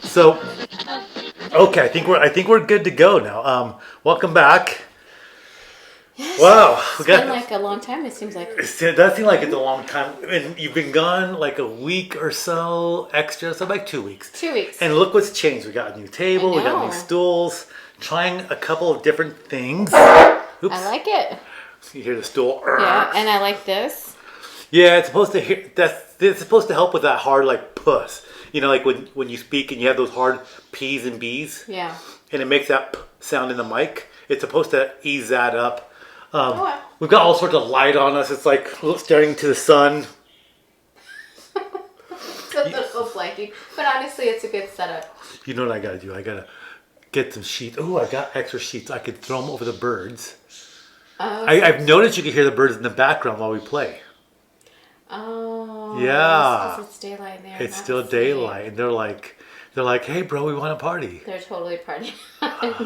So, okay, I think we're good to go now. Welcome back. Yes. Wow, It's been like a long time. It seems like. It does seem like it's a long time, and you've been gone like a week or so extra, so like 2 weeks. 2 weeks. And look what's changed. We got a new table, we got know. new stools, trying a couple of different things. Oops. I like it. You hear the stool? Yeah, and I like this. Yeah, it's supposed to it's supposed to help with that hard like puss. You know, like when you speak and you have those hard P's and B's. Yeah. And it makes that p sound in the mic. It's supposed to ease that up. Wow. We've got all sorts of light on us. It's like staring to the sun. It's a little blanking, but honestly, it's a good setup. You know what I gotta do? I gotta get some sheets. Oh, I got extra sheets. I could throw them over the birds. Oh, I've noticed you can hear the birds in the background while we play. Oh. Yeah. It's daylight there. It's still daylight, and they're like, hey, bro, we want to party. They're totally partying.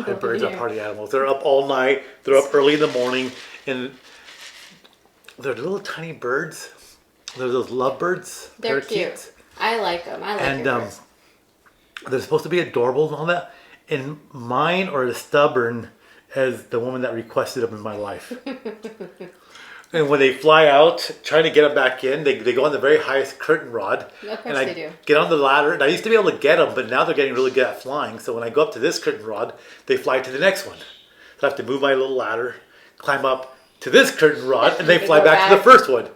The birds are party animals. They're up all night. They're up early in the morning, and they're little tiny birds. They're those lovebirds. They're cute. I like them. I like your birds. They're supposed to be adorable and all that. And mine are as stubborn as the woman that requested them in my life. And when they fly out, trying to get them back in, they go on the very highest curtain rod. Of course and I they do. get on the ladder. And I used to be able to get them, but now they're getting really good at flying. So when I go up to this curtain rod, they fly to the next one. So I have to move my little ladder, climb up to this curtain rod, and they fly back to the first one.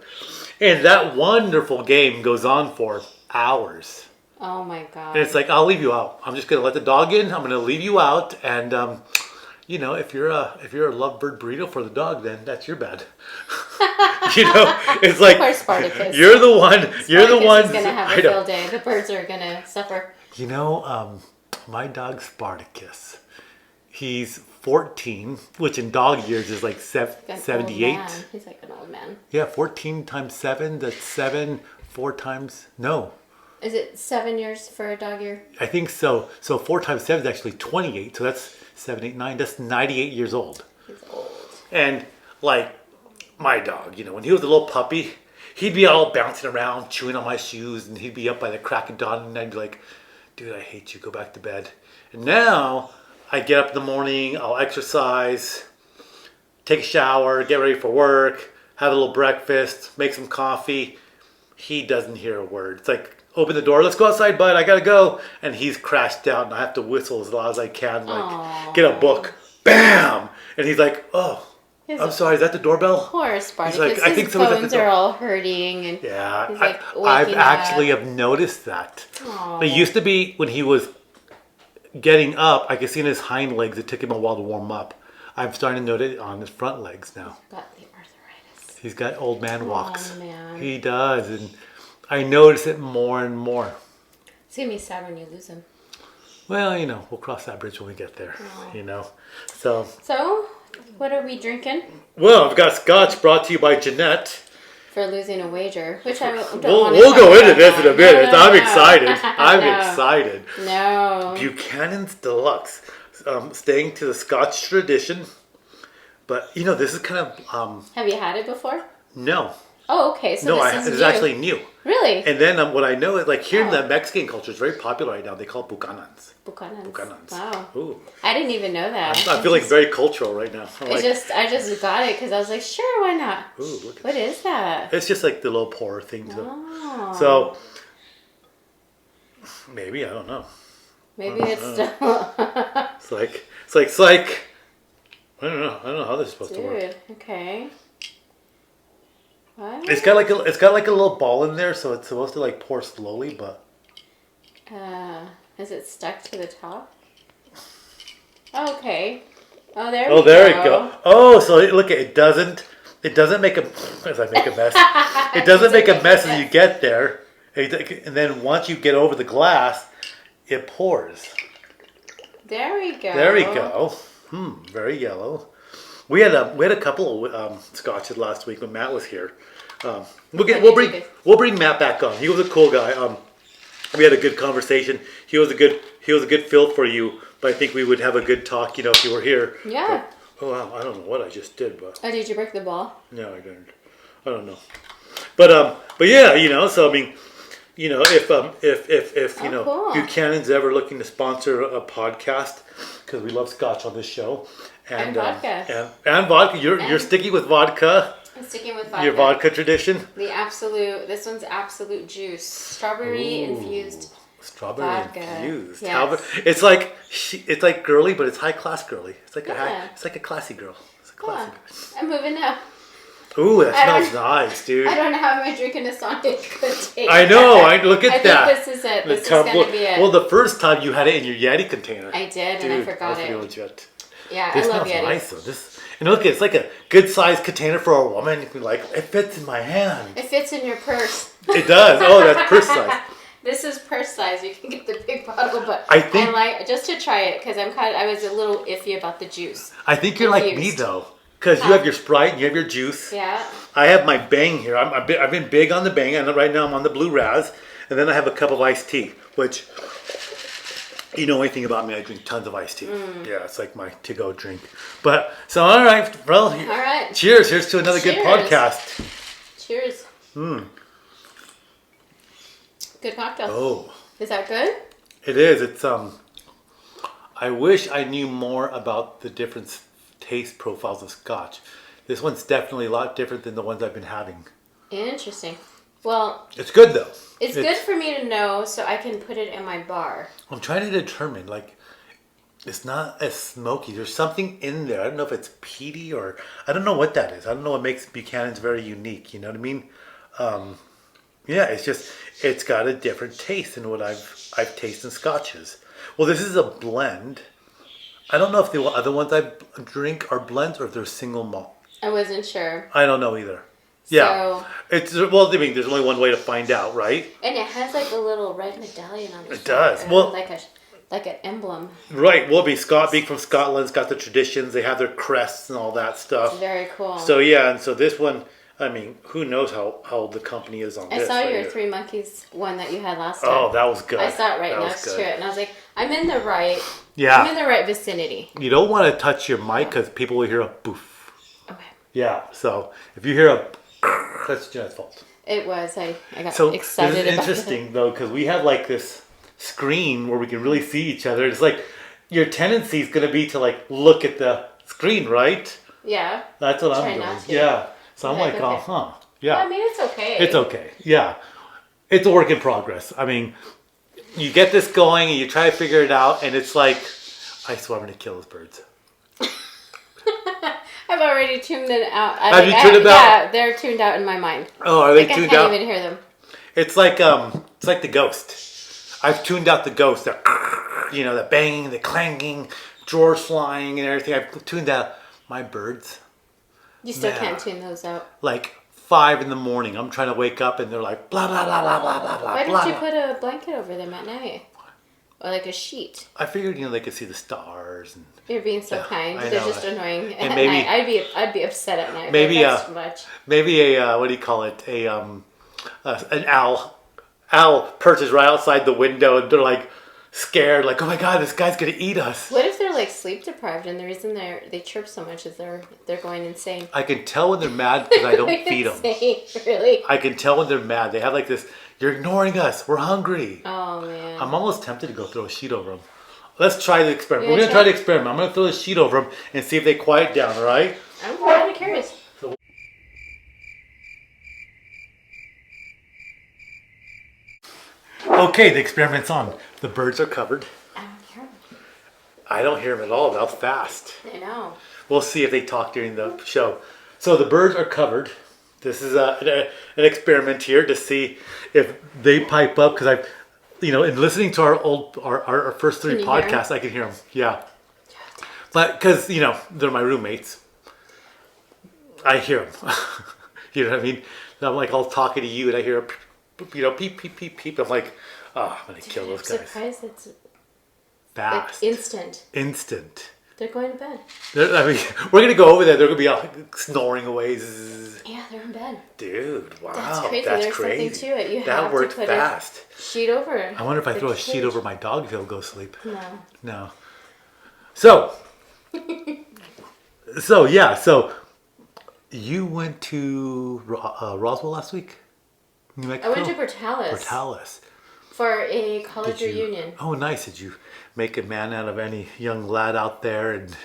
And that wonderful game goes on for hours. Oh my god. And it's like, I'll leave you out. I'm just gonna let the dog in. I'm gonna leave you out, and you know, if you're a lovebird burrito for the dog, then that's your bad. You know, it's like Poor Spartacus. you're the one. You're the one. Spartacus is gonna have a field day. The birds are gonna suffer. You know, my dog Spartacus. He's 14, which in dog years is like 78. He's like an old man. Yeah, 14 times 7. That's 7. 4 times no. Is it 7 years for a dog year? I think so. So 4 times 7 is actually 28. So that's 7, 8, 9. That's 98 years old. He's old. And like my dog, you know, when he was a little puppy, he'd be all bouncing around, chewing on my shoes, and he'd be up by the crack of dawn, and I'd be like, dude, I hate you. Go back to bed. And now I get up in the morning, I'll exercise, take a shower, get ready for work, have a little breakfast, make some coffee. He doesn't hear a word. It's like, open the door, let's go outside, bud, I gotta go. And he's crashed out, and I have to whistle as loud as I can, like, aww, get a book, bam! And he's like, oh, I'm sorry, is that the doorbell? Poor Spartacus. Like, I think his someone's at bones the door. are all hurting. And Yeah, he's like I've actually up. have noticed that. Aww. It used to be when he was getting up, I could see in his hind legs, it took him a while to warm up. I'm starting to notice it on his front legs now. He's got the arthritis. He's got old man walks. Oh, man. He does, and I notice it more and more. It's going to be sad when you lose him. Well, you know, we'll cross that bridge when we get there, Aww. you know. So, what are we drinking? well, I've got scotch brought to you by Jeanette. For losing a wager, which I don't We'll go into this in a minute. No, I'm no. excited. I'm No. excited. No. Buchanans Deluxe. Staying to the Scotch tradition. But, you know, this is kind of... Have you had it before? no. Oh, okay. So No, this is it's new. actually new. Really? And then what I know is, like, here in the Mexican culture, it's very popular right now. They call it Buchanans. Buchanans. Wow. Ooh. I didn't even know that. I'm feeling very cultural right now. I'm like, I just got it because I was like, sure, why not? ooh, look at What is that? It's just like the little pour thing. Oh. So, maybe, I don't know. Maybe it's still... It's like, I don't know how this is supposed to work. Dude, okay. What? It's got like a little ball in there, so it's supposed to like pour slowly, but Is it stuck to the top? Okay. Oh, there we go. Oh, so look, it doesn't make a as I make a mess. It doesn't make a mess as you get there, and then once you get over the glass, it pours. There we go. There we go. Very yellow. We had a couple of scotches last week when Matt was here. We'll bring Matt back on. He was a cool guy. We had a good conversation. He was a good fill for you. But I think we would have a good talk, you know, if you were here. Yeah. But, oh wow, I don't know what I just did, but. Oh, did you break the ball? No, I didn't. I don't know. But yeah, you know. So I mean, if cool. Buchanan's ever looking to sponsor a podcast, because we love scotch on this show, And vodka. and vodka. You're sticking with vodka. I'm sticking with vodka. Your vodka tradition. This one's absolute juice. Strawberry infused. Strawberry vodka. infused. Yes. It's like girly, but it's high class girly. It's like it's like a classy girl. It's a classy girl. I'm moving now. Ooh, that smells nice, dude. I don't have my drink in a Sonic container. I know. Look at that. I think this is it. This is gonna be it. Well, the first time you had it in your Yeti container. I did, dude, and I forgot it. Legit. Yeah, this I love smells Yeti. nice though. Look, it's like a good sized container for a woman. You can it fits in my hand. It fits in your purse. It does. Oh, that's purse size. This is purse size. You can get the big bottle, but I think like just to try it because I was a little iffy about the juice. I think you're like me though, because you have your Sprite and you have your juice. Yeah. I have my Bang here. I've been big on the Bang, and right now I'm on the Blue Raz, and then I have a cup of iced tea, which you know anything about me? I drink tons of iced tea. Yeah, it's like my to-go drink. But so all right, bro. All right. Cheers. Here's to another good podcast. Cheers. Good cocktail. Oh. Is that good? It is. It's I wish I knew more about the different taste profiles of scotch. This one's definitely a lot different than the ones I've been having. Interesting. Well, it's good though. It's good for me to know so I can put it in my bar. I'm trying to determine, it's not as smoky. There's something in there. I don't know if it's peaty or I don't know what that is. I don't know what makes Buchanan's very unique. You know what I mean? Yeah, it's got a different taste than what I've tasted scotches. Well, this is a blend. I don't know if the other ones I drink are blends or if they're single malt. I wasn't sure. I don't know either. Yeah, there's only one way to find out, right? And it has like a little red medallion on it. It does. Well, like an emblem. Right. Well, being from Scotland, it's got the traditions. They have their crests and all that stuff. It's very cool. So yeah, and so this one, I mean, who knows how old the company is on this? I saw your Three Monkeys one that you had last time. Oh, that was good. I saw it right next to it, and I was like, I'm in the right. Yeah. I'm in the right vicinity. You don't want to touch your mic because people will hear a boof. Okay. Yeah. So if you hear a, that's Jeanette's fault. It was. I got so excited about it. It's interesting though because we have like this screen where we can really see each other. It's like your tendency is going to be to look at the screen, right? Yeah. That's what I'm doing. Yeah. So I'm like, okay. huh. Yeah. Well, I mean, it's okay. It's okay. Yeah. It's a work in progress. I mean, you get this going and you try to figure it out, and it's like, I swear I'm going to kill those birds. I've already tuned it out. Have you tuned it out? Yeah, they're tuned out in my mind. Oh, are they tuned out? I can't even hear them. It's like the ghost. I've tuned out the ghost. The banging, the clanging, drawers flying, and everything. I've tuned out my birds. You still can't tune those out. 5 in the morning, I'm trying to wake up, and they're like blah blah blah blah blah blah blah. Why didn't you put a blanket over them at night, or like a sheet? I figured they could see the stars. And you're being so kind. They're just annoying and at maybe, night. I'd be upset at night. Maybe that's too much. Maybe a what do you call it? An owl perches right outside the window, and they're scared, oh my god, this guy's gonna eat us. What if they're sleep deprived and the reason they chirp so much is they're going insane? I can tell when they're mad because I don't feed them. Really? I can tell when they're mad. They have this, you're ignoring us, we're hungry. Oh man. I'm almost tempted to go throw a sheet over them. Let's try the experiment. We're gonna try the experiment. I'm gonna throw a sheet over them and see if they quiet down, alright? I'm kind of curious. Okay, the experiment's on. The birds are covered. I don't hear them. I don't hear them at all. That was fast. I know. We'll see if they talk during the show. So the birds are covered. This is an experiment here to see if they pipe up because in listening to our first 3 podcasts, I can hear them. Yeah. But because they're my roommates, I hear them. You know what I mean? And I'm all talking to you, and I hear peep, peep, peep, peep. I'm like, oh, I'm gonna kill those guys. I'm surprised it's fast. Instant. They're going to bed. We're gonna go over there. They're gonna be all snoring away. Yeah, they're in bed. Dude, wow, that's crazy. That's crazy. Something to it. You that have worked to put fast. A sheet over. I wonder if I throw a sheet over my dog if he'll go sleep. No. So you went to Roswell last week? New Mexico? I went to Portales for a college reunion. Oh, nice. Did you make a man out of any young lad out there? And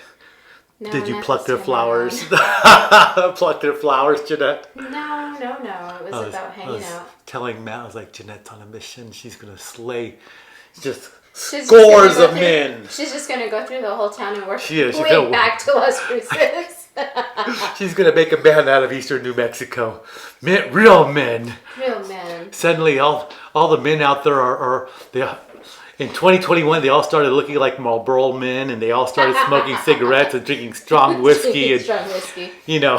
No, did you not pluck this their time around. flowers? Pluck their flowers, Jeanette? No. It was about I hanging was out. telling Matt, I was like, Jeanette's on a mission. She's going to slay just She's scores just gonna of go men. She's just going to go through the whole town and work She is. She's way gonna- back to Las Cruces. She's going to make a man out of Eastern New Mexico. Men, real men. Real men. Suddenly, all the men out there are in 2021, they all started looking like Marlboro men, and they all started smoking cigarettes and drinking strong whiskey. And, Strong whiskey. you know,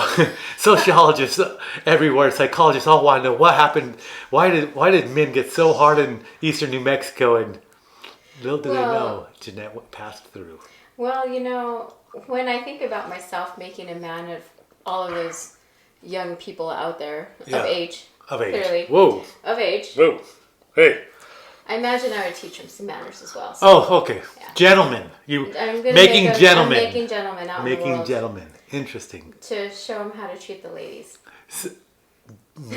sociologists everywhere, psychologists all want to know what happened. Why did men get so hard in Eastern New Mexico? And little do they know, Jeanette passed through. Well, when I think about myself making a man of all of those young people out there Yeah. of age, Of age. clearly Whoa. of age, Whoa. Hey. I imagine I would teach him some manners as well. So Oh, okay. Yeah. Gentlemen. I'm gonna Making gentlemen. I'm making gentlemen out in the Making world gentlemen. Interesting. to show them how to treat the ladies.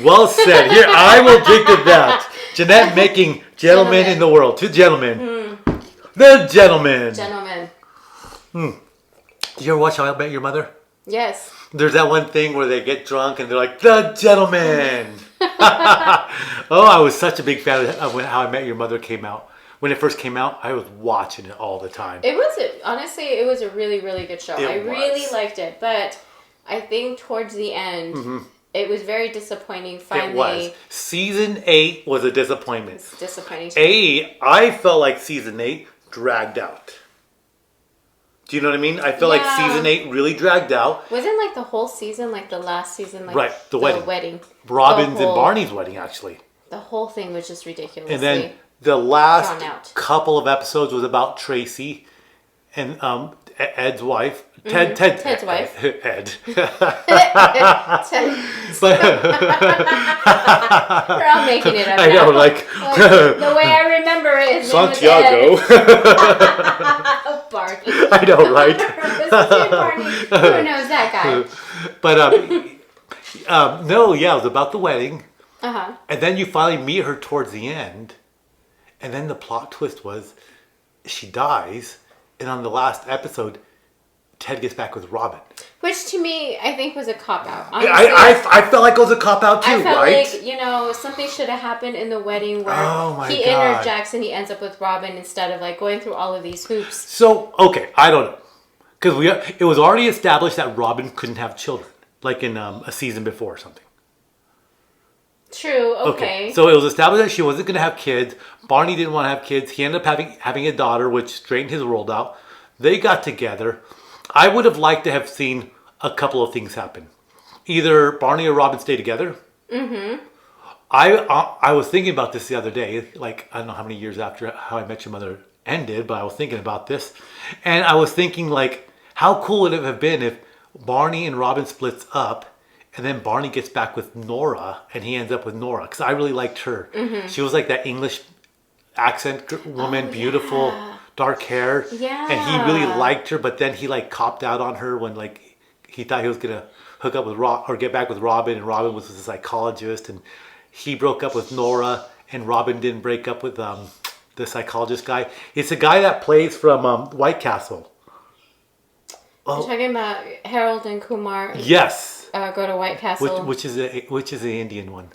Well said. Here, I will drink to that. Jeanette making gentlemen in the world. Two gentlemen. The gentlemen. Gentlemen. Did you ever watch How I Met Your Mother? Yes. There's that one thing where they get drunk and they're like, the gentleman. Oh, I was such a big fan of when How I Met Your Mother came out. When it first came out, I was watching it all the time. Honestly, it was a really, really good show. I really liked it, but I think towards the end, it was very disappointing. Finally, It was. Season 8 was a disappointment. It's disappointing. I felt like season 8 dragged out. Do you know what I mean? I felt like season 8 really dragged out. Wasn't like the whole season, like the last season, like Right, the wedding. The Robin's and whole- Barney's wedding, actually. The whole thing was just ridiculously. And then the last drawn out. couple of episodes was about Tracy and Ed's wife. Ted's wife. Ed. We're all making it up I know, now. like the way I remember it is Santiago. Barney. I know, right? Barney. Who knows that guy? But no, yeah, it was about the wedding. Uh-huh. And then you finally meet her towards the end. And then the plot twist was she dies. And on the last episode, Ted gets back with Robin. Which to me, I think was a cop-out. I felt like it was a cop-out too, I felt right? like, something should have happened in the wedding where Oh my he God. interjects and he ends up with Robin instead of like going through all of these hoops. So, okay, I don't know. Because it was already established that Robin couldn't have children. Like in a season before or something. True, okay. So it was established that she wasn't going to have kids. Barney didn't want to have kids. He ended up having a daughter, which straightened his world out. They got together. I would have liked to have seen a couple of things happen. Either Barney or Robin stay together. Mm-hmm. I was thinking about this the other day. Like, I don't know how many years after How I Met Your Mother ended, but I was thinking about this. And I was thinking, like, how cool would it have been if Barney and Robin splits up and then Barney gets back with Nora and he ends up with Nora. Because I really liked her. Mm-hmm. She was like that English accent woman, beautiful, dark hair. Yeah. And he really liked her, but then he like copped out on her when like he thought he was going to hook up with or get back with Robin, and Robin was a psychologist, and he broke up with Nora, and Robin didn't break up with the psychologist guy. It's a guy that plays from White Castle. You're talking about Harold and Kumar. Yes. Go to White Castle. Which is the Indian one?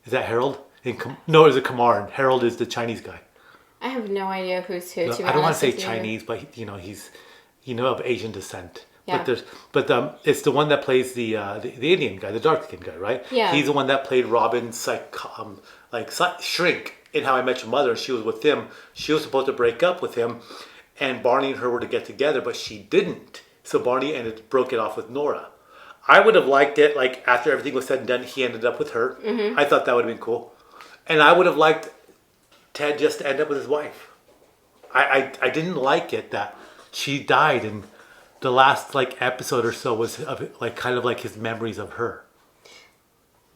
Is that Harold? No, it's a Kumar. Harold is the Chinese guy. I have no idea who's who. I don't want to say Chinese, but he's of Asian descent. Yeah. But it's the one that plays the Indian guy, the dark skinned guy, right? Yeah. He's the one that played Robin's shrink in How I Met Your Mother. She was with him. She was supposed to break up with him, and Barney and her were to get together, but she didn't. So Barney broke it off with Nora. I would have liked it, like, after everything was said and done, he ended up with her. Mm-hmm. I thought that would have been cool. And I would have liked Ted just to end up with his wife. I didn't like it that she died, and the last, like, episode or so was, kind of like his memories of her.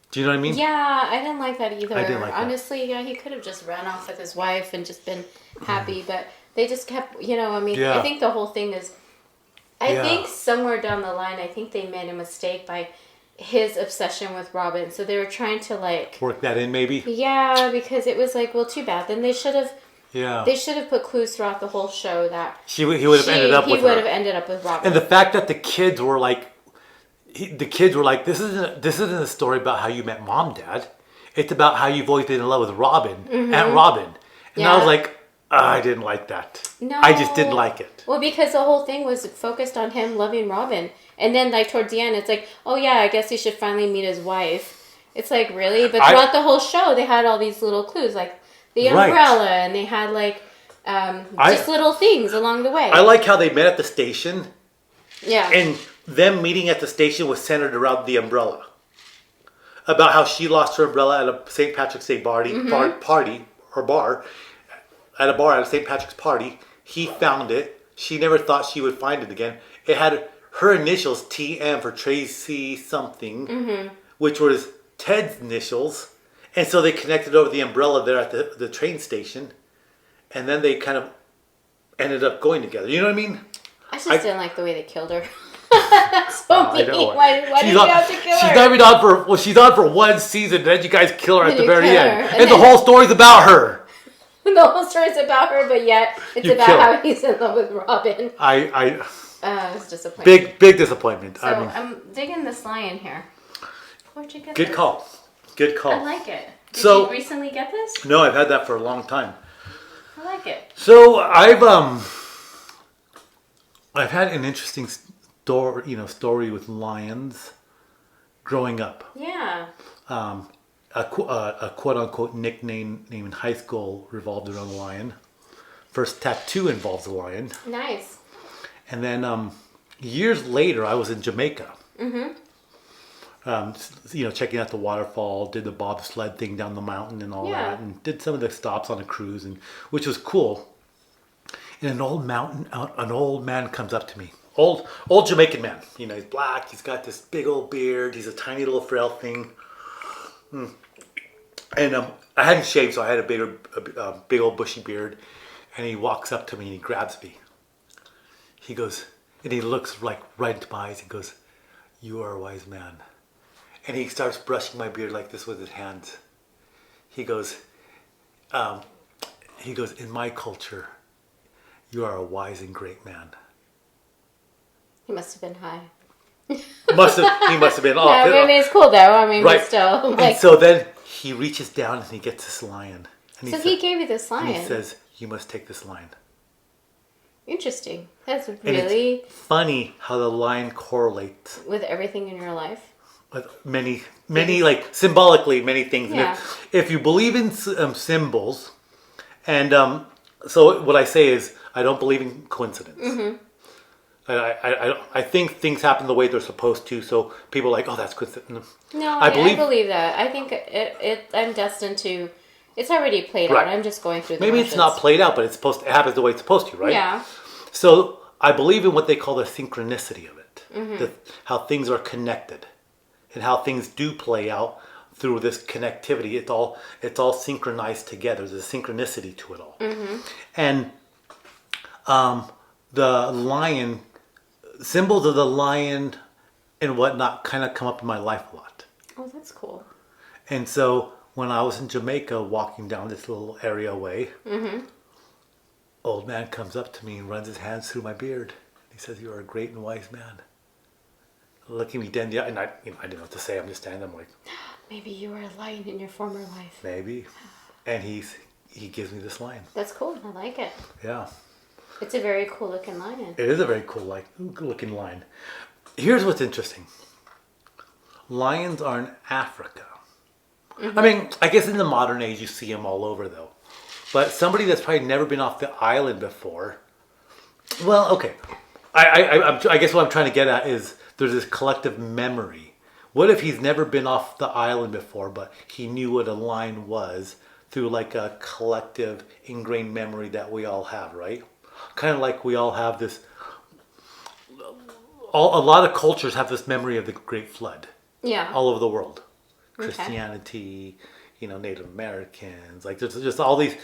Do you know what I mean? Yeah, I didn't like that either. I didn't like that. Honestly, yeah, he could have just ran off with his wife and just been happy, but they just kept, I think the whole thing is... I think somewhere down the line, I think they made a mistake by his obsession with Robin. So they were trying to like work that in, maybe. Yeah, because it was like, well, too bad. Then they should have. Yeah. They should have put clues throughout the whole show that he would have ended up with her. He would have ended up with Robin. And the fact that the kids were like, this isn't a story about how you met mom, dad. It's about how you've always been in love with Robin, Aunt Robin. And I was like, I didn't like that. No. I just didn't like it. Well, because the whole thing was focused on him loving Robin. And then, like, towards the end, it's like, oh, yeah, I guess he should finally meet his wife. It's like, really? But throughout the whole show, they had all these little clues, like the umbrella, and they had, like, just little things along the way. I like how they met at the station. Yeah. And them meeting at the station was centered around the umbrella. About how she lost her umbrella at a St. Patrick's Day bar, at a bar at a St. Patrick's party. He found it. She never thought she would find it again. It had her initials, TM, for Tracy something, which was Ted's initials. And so they connected over the umbrella there at the train station. And then they kind of ended up going together. You know what I mean? I just didn't like the way they killed her. So mean. Why did you have to kill her? She's on for one season, and then you guys kill her at the very end. And the whole story's about her. The whole story's about her, but yet it's about how he's in love with Robin. It's disappointing. Big disappointment. So I'm digging this lion here. Where'd you get this? Good call. I like it. Did you recently get this? No, I've had that for a long time. I like it. So I've had an interesting story with lions growing up. Yeah. A quote unquote nickname name in high school revolved around a lion. First tattoo involves a lion. Nice. And then years later, I was in Jamaica. Checking out the waterfall, did the bobsled thing down the mountain and all that, and did some of the stops on a cruise, which was cool. And an old man comes up to me. Old Jamaican man. He's black. He's got this big old beard. He's a tiny little frail thing. And I hadn't shaved, so I had a big old bushy beard. And he walks up to me and he grabs me. He goes, and he looks like right into my eyes. He goes, "You are a wise man." And he starts brushing my beard like this with his hands. He goes, "In my culture, you are a wise and great man." He must have been high. He must have been off. I mean, it's cool though. I mean, right. But still. And so then he reaches down and he gets this lion. And he gave you this lion. And he says, "You must take this lion." Interesting. That's really funny how the lion correlates with everything in your life. With many, like symbolically, many things. Yeah. And if you believe in symbols, and so what I say is, I don't believe in coincidence. I think things happen the way they're supposed to. So people are like, "Oh, that's coincidence." No, I believe that. I think I'm destined to. It's already played out. I'm just going through the motions. It's not played out, but it happens the way it's supposed to, right? Yeah. So I believe in what they call the synchronicity of it, how things are connected, and how things do play out through this connectivity. It's all synchronized together. There's a synchronicity to it all, and the lion, symbols of the lion and whatnot, kind of come up in my life a lot. Oh, that's cool. And so when I was in Jamaica, walking down this little area way. Old man comes up to me and runs his hands through my beard. He says, "You are a great and wise man." Looking me dead in the eye, and I didn't know what to say. I'm just standing there, I'm like, maybe you were a lion in your former life. Maybe. And he gives me this lion. That's cool. I like it. Yeah. It's a very cool looking lion. It is a very cool looking lion. Here's what's interesting. Lions are in Africa. I mean, I guess in the modern age you see them all over though. But somebody that's probably never been off the island before. Well, okay. I guess what I'm trying to get at is there's this collective memory. What if he's never been off the island before, but he knew what a lion was through like a collective ingrained memory that we all have, right? Kind of like we all have this. A lot of cultures have this memory of the Great Flood. Yeah. All over the world. Okay. Christianity, Native Americans, like there's just all these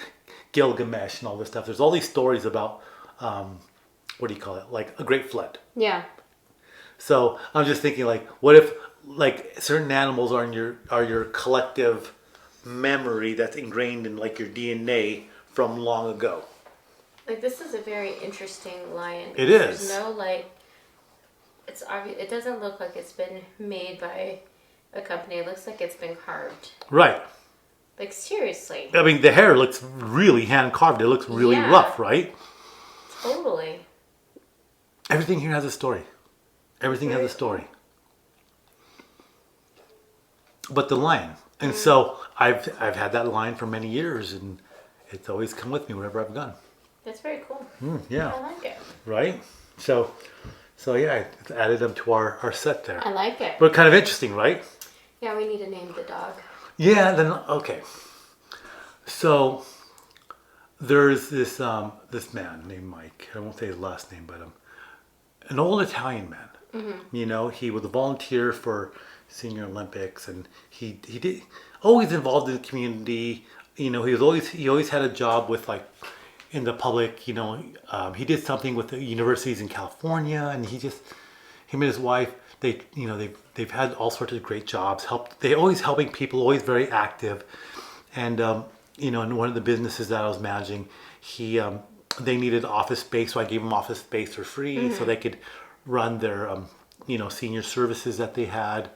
Gilgamesh and all this stuff. There's all these stories about, what do you call it? Like a great flood. Yeah. So I'm just thinking like, what if like certain animals are your collective memory that's ingrained in like your DNA from long ago. Like, this is a very interesting lion. It is. There's no, like, it's obvious. It doesn't look like it's been made by a company. It looks like it's been carved. Right. Like, seriously. I mean, the hair looks really hand carved. It looks really rough, right? Totally. Everything here has a story. Everything has a story. But the lion. And so I've had that lion for many years, and it's always come with me wherever I've gone. That's very cool. Yeah. I like it. Right? So yeah, I added them to our set there. I like it. But kind of interesting, right? Yeah, we need to name the dog. Yeah, then okay. So there's this man named Mike. I won't say his last name, but an old Italian man. Mm-hmm. You know, he was a volunteer for Senior Olympics, and he did always involved in the community. You know, he always had a job with like in the public. You know, he did something with the universities in California, and him and his wife. They've had all sorts of great jobs. They always helping people, always very active. And you know, in one of the businesses that I was managing, they needed office space, so I gave them office space for free, so they could run their senior services that they had.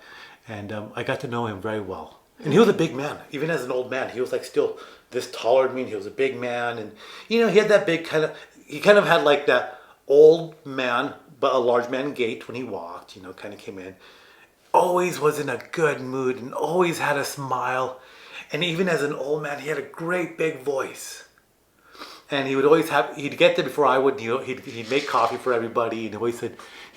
And I got to know him very well. And he was a big man, even as an old man. He was like still this taller than me. And he was a big man, and you know, he had that big he kind of had like that old man but a large man gait when he walked, you know, kind of came in. Always was in a good mood and always had a smile. And even as an old man, he had a great big voice. And he'd get there before I would, you know, he'd make coffee for everybody. And he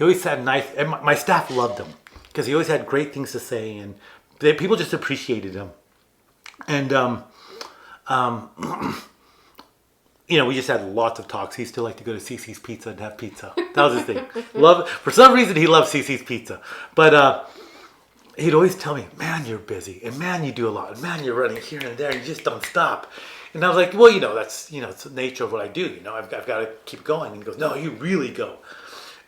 always had nice, and my staff loved him because he always had great things to say, and people just appreciated him. And, you know, we just had lots of talks. He used to like to go to CC's Pizza and have pizza. That was his thing. For some reason, he loved CC's Pizza. But he'd always tell me, man, you're busy. And man, you do a lot. And man, you're running here and there. You just don't stop. And I was like, well, you know, it's the nature of what I do. You know, I've got to keep going. And he goes, no, you really go.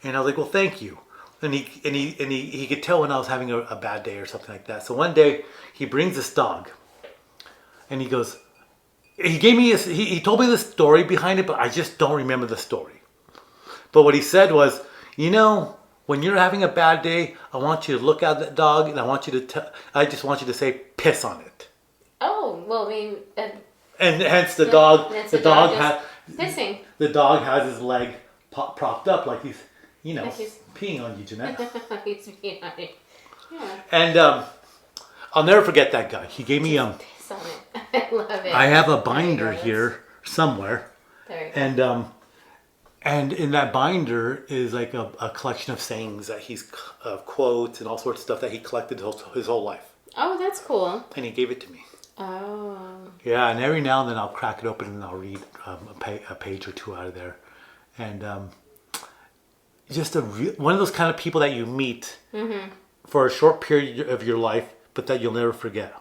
And I was like, well, thank you. And he could tell when I was having a bad day or something like that. So one day, he brings this dog. And he goes... He told me the story behind it, but I just don't remember the story. But what he said was, you know, when you're having a bad day, I want you to look at that dog, and I just want you to say, piss on it. Oh, well, I mean, and hence the dog pissing. The dog has his leg propped up like he's, you know, peeing on you, Jeanette. He's peeing on you. Yeah. And I'll never forget that guy. He gave me on it. I love it. I have a binder here somewhere. There you go. And in that binder is like a collection of sayings that he's quotes and all sorts of stuff that he collected his whole life. Oh, that's cool. And he gave it to me. Oh. Yeah, and every now and then I'll crack it open and I'll read a page or two out of there. And just one of those kind of people that you meet for a short period of your life, but that you'll never forget.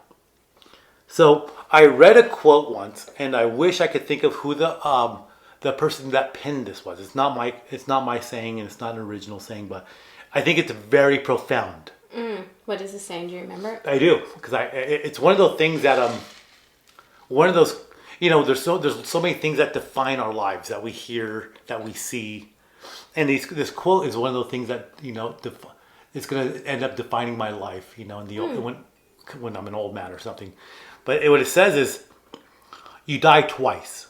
So I read a quote once, and I wish I could think of who the person that penned this was. It's not my saying, and it's not an original saying, but I think it's very profound. What is the saying? Do you remember? I do, because it's one of those things that you know, there's so many things that define our lives that we hear, that we see, and this quote is one of those things that, you know, it's going to end up defining my life, you know, when I'm an old man or something. But what it says is, you die twice.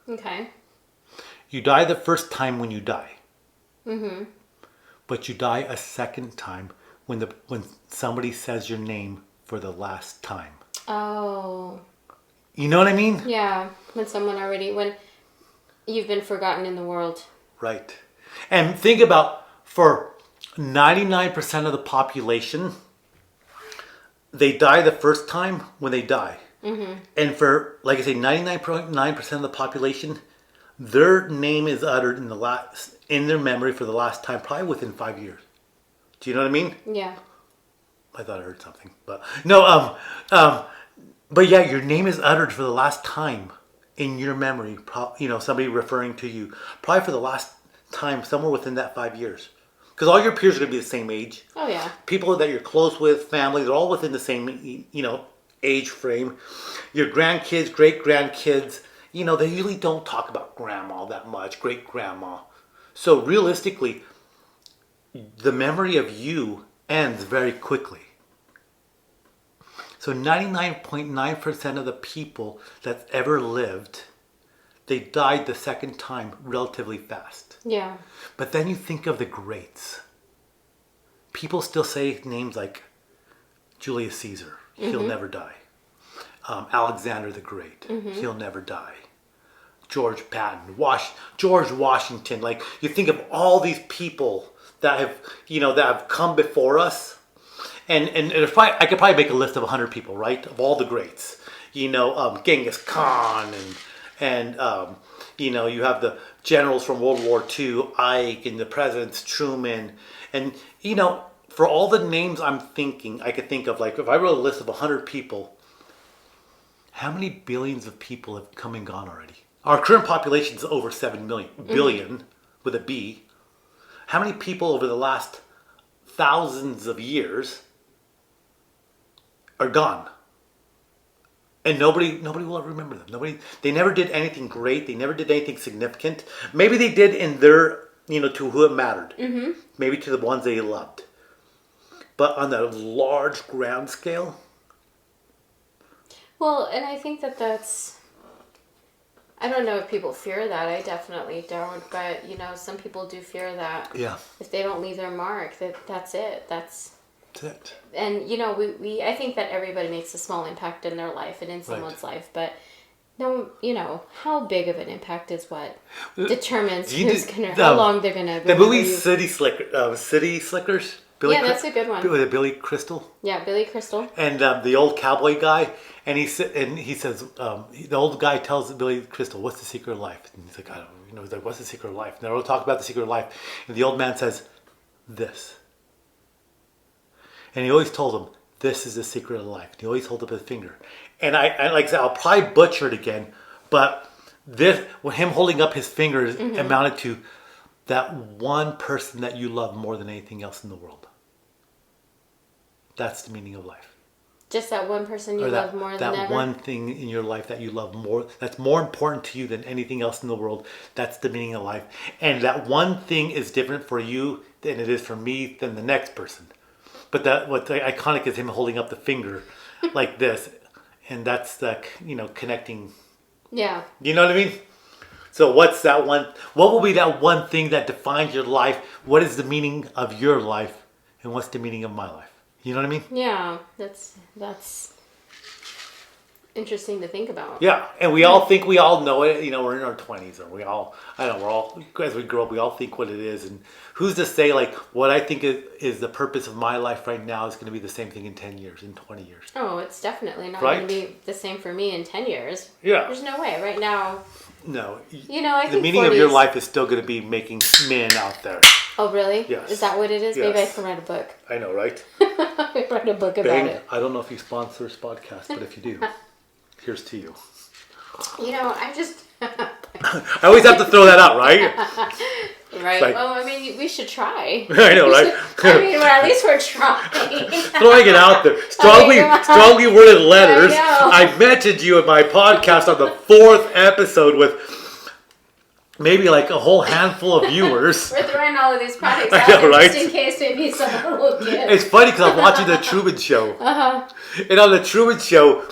Okay. You die the first time when you die. Mm-hmm. But you die a second time when somebody says your name for the last time. Oh. You know what I mean? Yeah. When you've been forgotten in the world. Right. And think about, for 99% of the population, they die the first time when they die. Mm-hmm. And for, like I say, 99.9% of the population, their name is uttered in their memory for the last time, probably within 5 years. Do you know what I mean? Yeah. I thought I heard something, but no. But yeah, your name is uttered for the last time in your memory. You know, somebody referring to you, probably for the last time, somewhere within that 5 years. Because all your peers are going to be the same age. Oh, yeah. People that you're close with, family, they're all within the same, age frame. Your grandkids, great-grandkids, they usually don't talk about grandma that much, great-grandma. So realistically, the memory of you ends very quickly. So 99.9% of the people that's ever lived, they died the second time relatively fast. Yeah. But then you think of the greats. People still say names like Julius Caesar. He'll never die. Alexander the Great. He'll never die. George Patton. George Washington. Like, you think of all these people that have come before us. And I could probably make a list of 100 people, right? Of all the greats. Genghis Khan and you have the generals from World War II, Ike, and the presidents, Truman. And, for all the names I could think of, like, if I wrote a list of 100 people, how many billions of people have come and gone already? Our current population is over 7 million, billion, with a B. How many people over the last thousands of years are gone? And nobody will ever remember them. They never did anything great. They never did anything significant. Maybe they did in their, to who it mattered. Maybe to the ones they loved. But on a large ground scale. Well, and I think that's, I don't know if people fear that. I definitely don't. But, some people do fear that. Yeah. If they don't leave their mark, that's it. That's it. And, I think that everybody makes a small impact in their life and in someone's life. But, no, how big of an impact is what determines how long they're going to The movie City Slickers. That's a good one. With Billy Crystal. Yeah, Billy Crystal. And the old cowboy guy. And he says, the old guy tells Billy Crystal, "What's the secret of life?" And he's like, "I don't know." He's like, "What's the secret of life?" And they're all talking about the secret of life. And the old man says, "This." And he always told him, "This is the secret of life." And he always holds up his finger. And I like I said, I'll probably butcher it again, but him holding up his fingers amounted to that one person that you love more than anything else in the world. That's the meaning of life. Just that one person you love more than ever? That one thing in your life that you love more, that's more important to you than anything else in the world. That's the meaning of life. And that one thing is different for you than it is for me than the next person. But what's iconic is him holding up the finger like this. And that's the, connecting. Yeah. You know what I mean? So what will be that one thing that defines your life? What is the meaning of your life? And what's the meaning of my life? You know what I mean? Yeah, that's interesting to think about. Yeah, and we all think we all know it. We're in our 20s, or as we grow up, we all think what it is. And who's to say, like, what I think is the purpose of my life right now is going to be the same thing in 10 years, in 20 years. Oh, it's definitely not going to be the same for me in 10 years. Yeah. There's no way. Right now. No. I think the meaning of your life is still going to be making men out there. Oh, really? Yes. Is that what it is? Yes. Maybe I can write a book. I know, right? Write a book about it. I don't know if you sponsor this podcast, but if you do, here's to you. I just... I always have to throw that out, right? Right. Like, well, we should try. I know, right? At least we're trying. Throwing it out there. Strongly worded letters. I mentioned you in my podcast on the 4th episode with maybe like a whole handful of viewers. We're throwing all of these products out there just in case maybe someone will get. It's funny because I'm watching the Truman Show. Uh-huh. And on the Truman Show,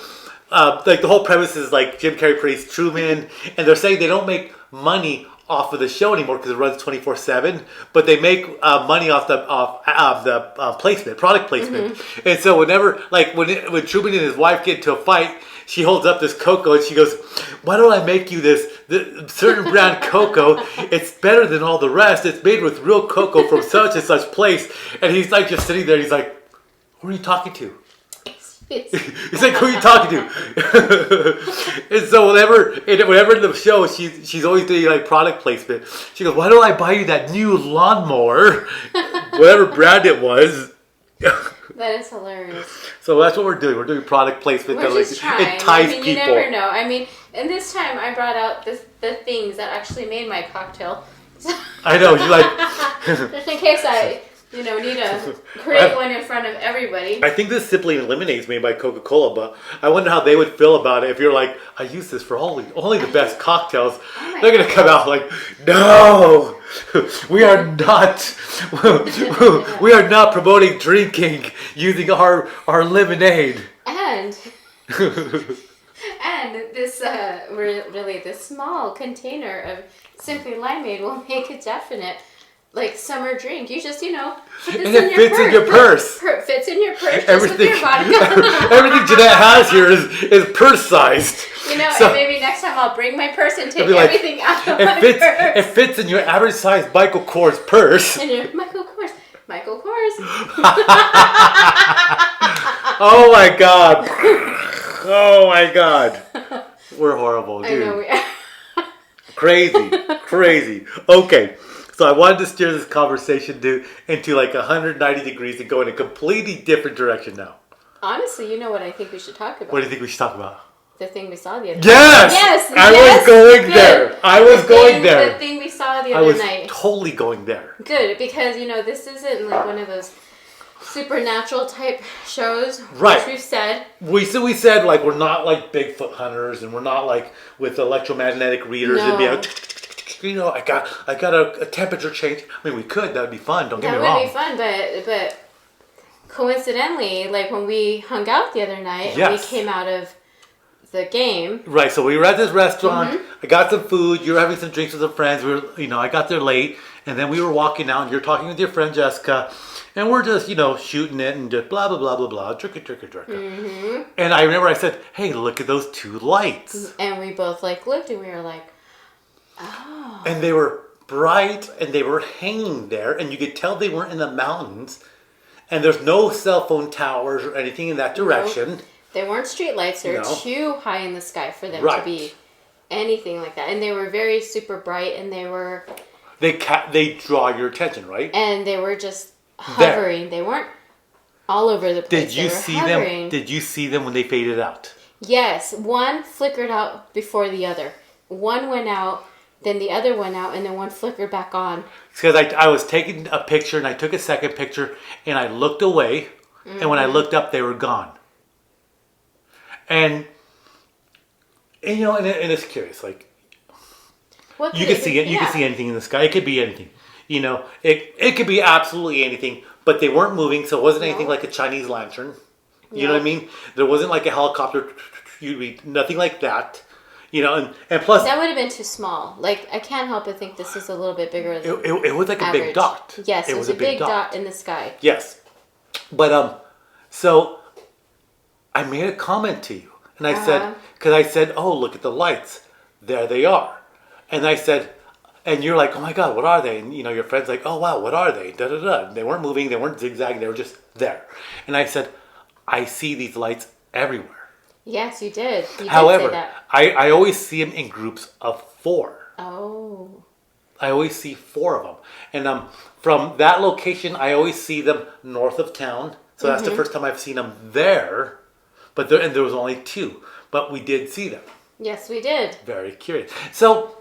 like the whole premise is like Jim Carrey plays Truman, and they're saying they don't make money off of the show anymore because it runs 24/7, but they make money off the placement, product placement. Mm-hmm. And so whenever, like when Truman and his wife get into a fight, she holds up this cocoa and she goes, "Why don't I make you this certain brand cocoa? It's better than all the rest. It's made with real cocoa from such and such place." And he's like just sitting there. He's like, "Who are you talking to?" He's like, "Who are you talking to?" And so whenever in the show, she's always doing like product placement. She goes, "Why don't I buy you that new lawnmower?" Whatever brand it was. That is hilarious. So that's what we're doing. We're doing product placement to entice people. You never know. And this time I brought out the things that actually made my cocktail I know, you like... Just in case I, need to create one in front of everybody. I think this Simply Lemonade's made by Coca-Cola, but I wonder how they would feel about it if you're like, I use this for only the best cocktails. They're going to come out like, no, we are not promoting drinking using our lemonade. And this really this small container of Simply Limeade will make a definite summer drink. You just put this and it fits in your purse. Fits in your purse. Everything with your vodka. Everything Jeanette has here is purse sized. So, and maybe next time I'll bring my purse and take everything out of my purse. It fits in your average sized Michael Kors purse. And your Michael Kors. Oh my god. Oh my god. We're horrible, dude. I know we are. Crazy. Okay. So I wanted to steer this conversation into 190 degrees and go in a completely different direction now. Honestly, you know what I think we should talk about? What do you think we should talk about? The thing we saw the other night. Yes! I was going there. I was going there. The thing we saw the other night. I was totally going there. Good, because, this isn't one of those supernatural type shows. Right. Which we've said. We said we're not Bigfoot hunters and we're not with electromagnetic readers and be I got a temperature change. I mean, we could. That would be fun. Don't get me wrong. That would be fun, but coincidentally, when we hung out the other night, and we came out of the game. Right. So we were at this restaurant. Mm-hmm. I got some food. You were having some drinks with some friends. We were, I got there late, and then we were walking out. And you're talking with your friend Jessica, and we're just, shooting it and just blah blah blah blah blah, dricka. Mm-hmm. And I remember I said, "Hey, look at those two lights." And we both looked, and we were like, "Oh." And they were bright, and they were hanging there, and you could tell they weren't in the mountains. And there's no cell phone towers or anything in that direction. Nope. They weren't street lights. They were too high in the sky for them to be anything like that. And they were very super bright, and they were... They draw your attention, right? And they were just hovering. They weren't all over the place. Did you see them? Did you see them when they faded out? Yes. One flickered out before the other. One went out, then the other went out, and then one flickered back on. Because I was taking a picture, and I took a second picture, and I looked away, and when I looked up, they were gone. And it's curious, you can see it. You can see anything in the sky. It could be anything. It could be absolutely anything. But they weren't moving, so it wasn't anything like a Chinese lantern. You know what I mean? There wasn't a helicopter. Nothing like that. And plus... That would have been too small. I can't help but think this is a little bit bigger than it was like average. A big dot. Yes, it was a big dot in the sky. Yes. But, so, I made a comment to you. And I said, because I said, oh, look at the lights. There they are. And I said, and you're like, oh my God, what are they? And, your friend's like, oh wow, what are they? Da da da. They weren't moving. They weren't zigzagging. They were just there. And I said, I see these lights everywhere. Yes, you did. However, did say that. I always see them in groups of 4. Oh. I always see 4 of them. And from that location, I always see them north of town. So that's the first time I've seen them there. But there was only 2. But we did see them. Yes, we did. Very curious. So,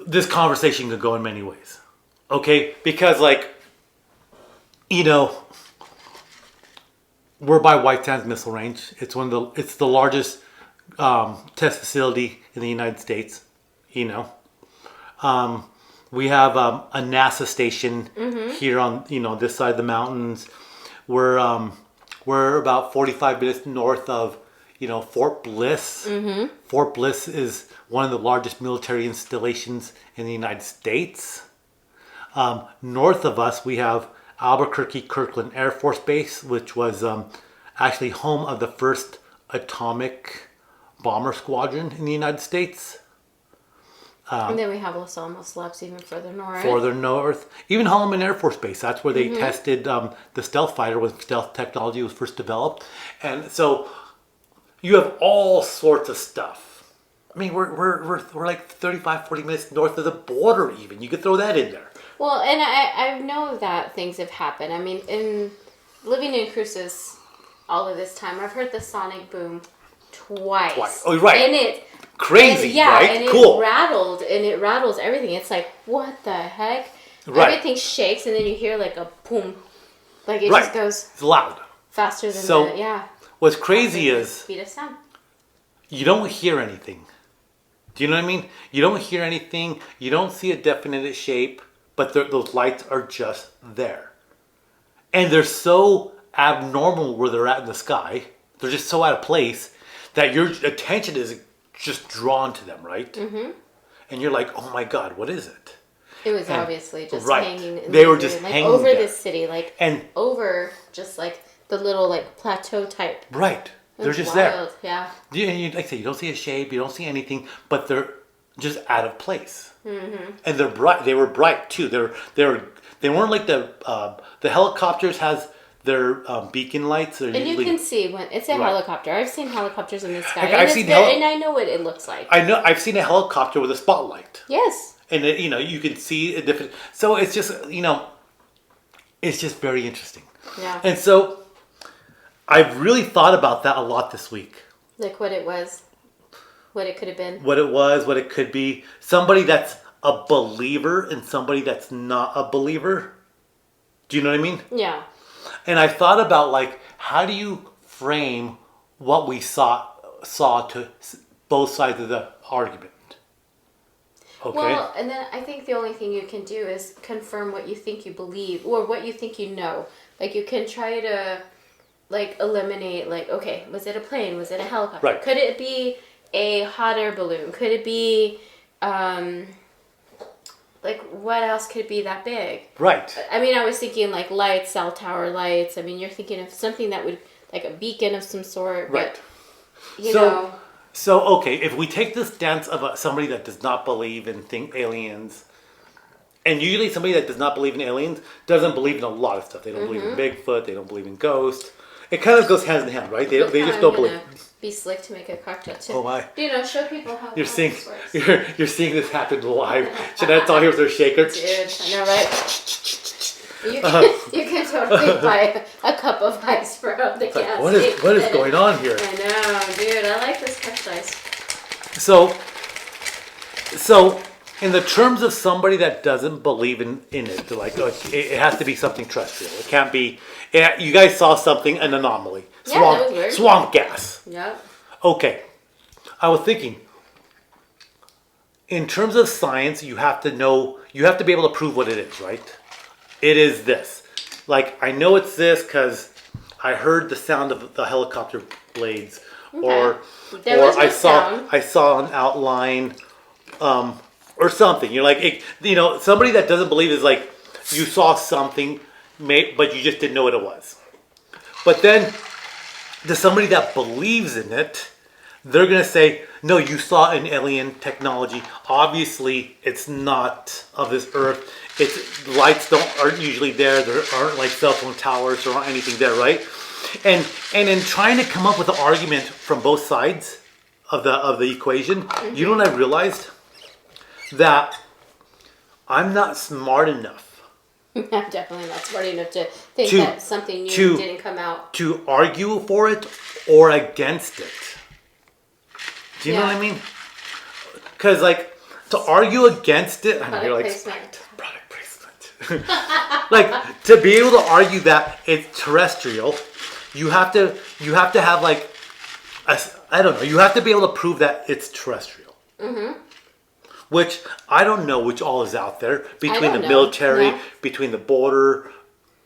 this conversation could go in many ways. Okay? Because, we're by White Sands Missile Range. It's the largest test facility in the United States. We have a NASA station here on this side of the mountains. We're about 45 minutes north of Fort Bliss. Mm-hmm. Fort Bliss is one of the largest military installations in the United States. North of us, we have Albuquerque Kirkland Air Force Base, which was actually home of the first atomic bomber squadron in the United States. And then we have Los Alamos Labs even further north. Further north. Even Holloman Air Force Base. That's where they tested the stealth fighter when stealth technology was first developed. And so you have all sorts of stuff. I mean, we're 35, 40 minutes north of the border even. You could throw that in there. Well, and I know that things have happened. I mean, in living in Cruces all of this time, I've heard the sonic boom twice. Oh, right. And it crazy, yeah, right? And cool. It rattles everything. It's like, what the heck? Right. Everything shakes, and then you hear like a boom. Like it Right. just goes It's loud. faster than So, what's crazy is speed of sound. you don't hear anything. Do you know what I mean? You don't hear anything. You don't see a definite shape, but those lights are just there. And they're so abnormal where they're at in the sky. They're just so out of place that your attention is just drawn to them, right? Mm-hmm. And you're like, oh my God, what is it? It was obviously just hanging. They were just hanging over there. this city, over just like the little like plateau type. Right. They're just wild. there. Yeah. Like I say, you don't see a shape, you don't see anything, but they're just out of place. Mm-hmm. And they're bright. They were bright too. They weren't like the helicopters has their beacon lights. And you can see when it's a helicopter. I've seen helicopters in the sky, and I know what it looks like. I know. I've seen a helicopter with a spotlight. Yes. And you can see a different. So it's just it's just very interesting. Yeah. And so I've really thought about that a lot this week. Like what it was, what it could have been. What it was, what it could be. Somebody that's a believer and somebody that's not a believer. Do you know what I mean? Yeah. And I thought about like, how do you frame what we saw to both sides of the argument? Okay. Well, and then I think the only thing you can do is confirm what you think you believe or what you think you know. Like you can try to like eliminate like, okay, was it a plane? Was it a helicopter? Right. Could it be a hot air balloon? Could it be like what else could be that big? Right. I mean, I was thinking like lights, cell tower lights. I mean, you're thinking of something that would like a beacon of some sort. Right. But, you know. So, okay, if we take the stance of somebody that does not believe in aliens, and usually somebody that does not believe in aliens doesn't believe in a lot of stuff. They don't believe in Bigfoot. They don't believe in ghosts. It kind of goes hand in hand, right? They just don't believe. Be slick to make a cocktail too. Oh my! Show people how. You're seeing this happen live. Jeanette's all here with her shaker. Dude, I know, right? You can totally buy a cup of ice from the gas station. What is going on here? I know, dude. I like this crushed ice. So, in the terms of somebody that doesn't believe in it, they're like, it has to be something terrestrial. It can't be. You guys saw something, an anomaly. That was weird. Swamp gas. Yep. Okay. I was thinking, in terms of science, you have to be able to prove what it is, right? It is this. Like, I know it's this because I heard the sound of the helicopter blades, or I saw an outline, or something. You're like, somebody that doesn't believe is like, you saw something, but you just didn't know what it was. But then, to somebody that believes in it, they're going to say, no, you saw an alien technology. Obviously, it's not of this earth. Lights aren't usually there. There aren't like cell phone towers. There aren't anything there, right? And in trying to come up with an argument from both sides of the equation, you know what I realized? That I'm not smart enough. I'm definitely not smart enough to think that something new didn't come out. To argue for it or against it. Do you know what I mean? Because, like, to argue against it, I know you're like, product placement. Like, to be able to argue that it's terrestrial, you have to have, like, I don't know, you have to be able to prove that it's terrestrial. Mm-hmm. Which, I don't know which all is out there. Between the military, between the border,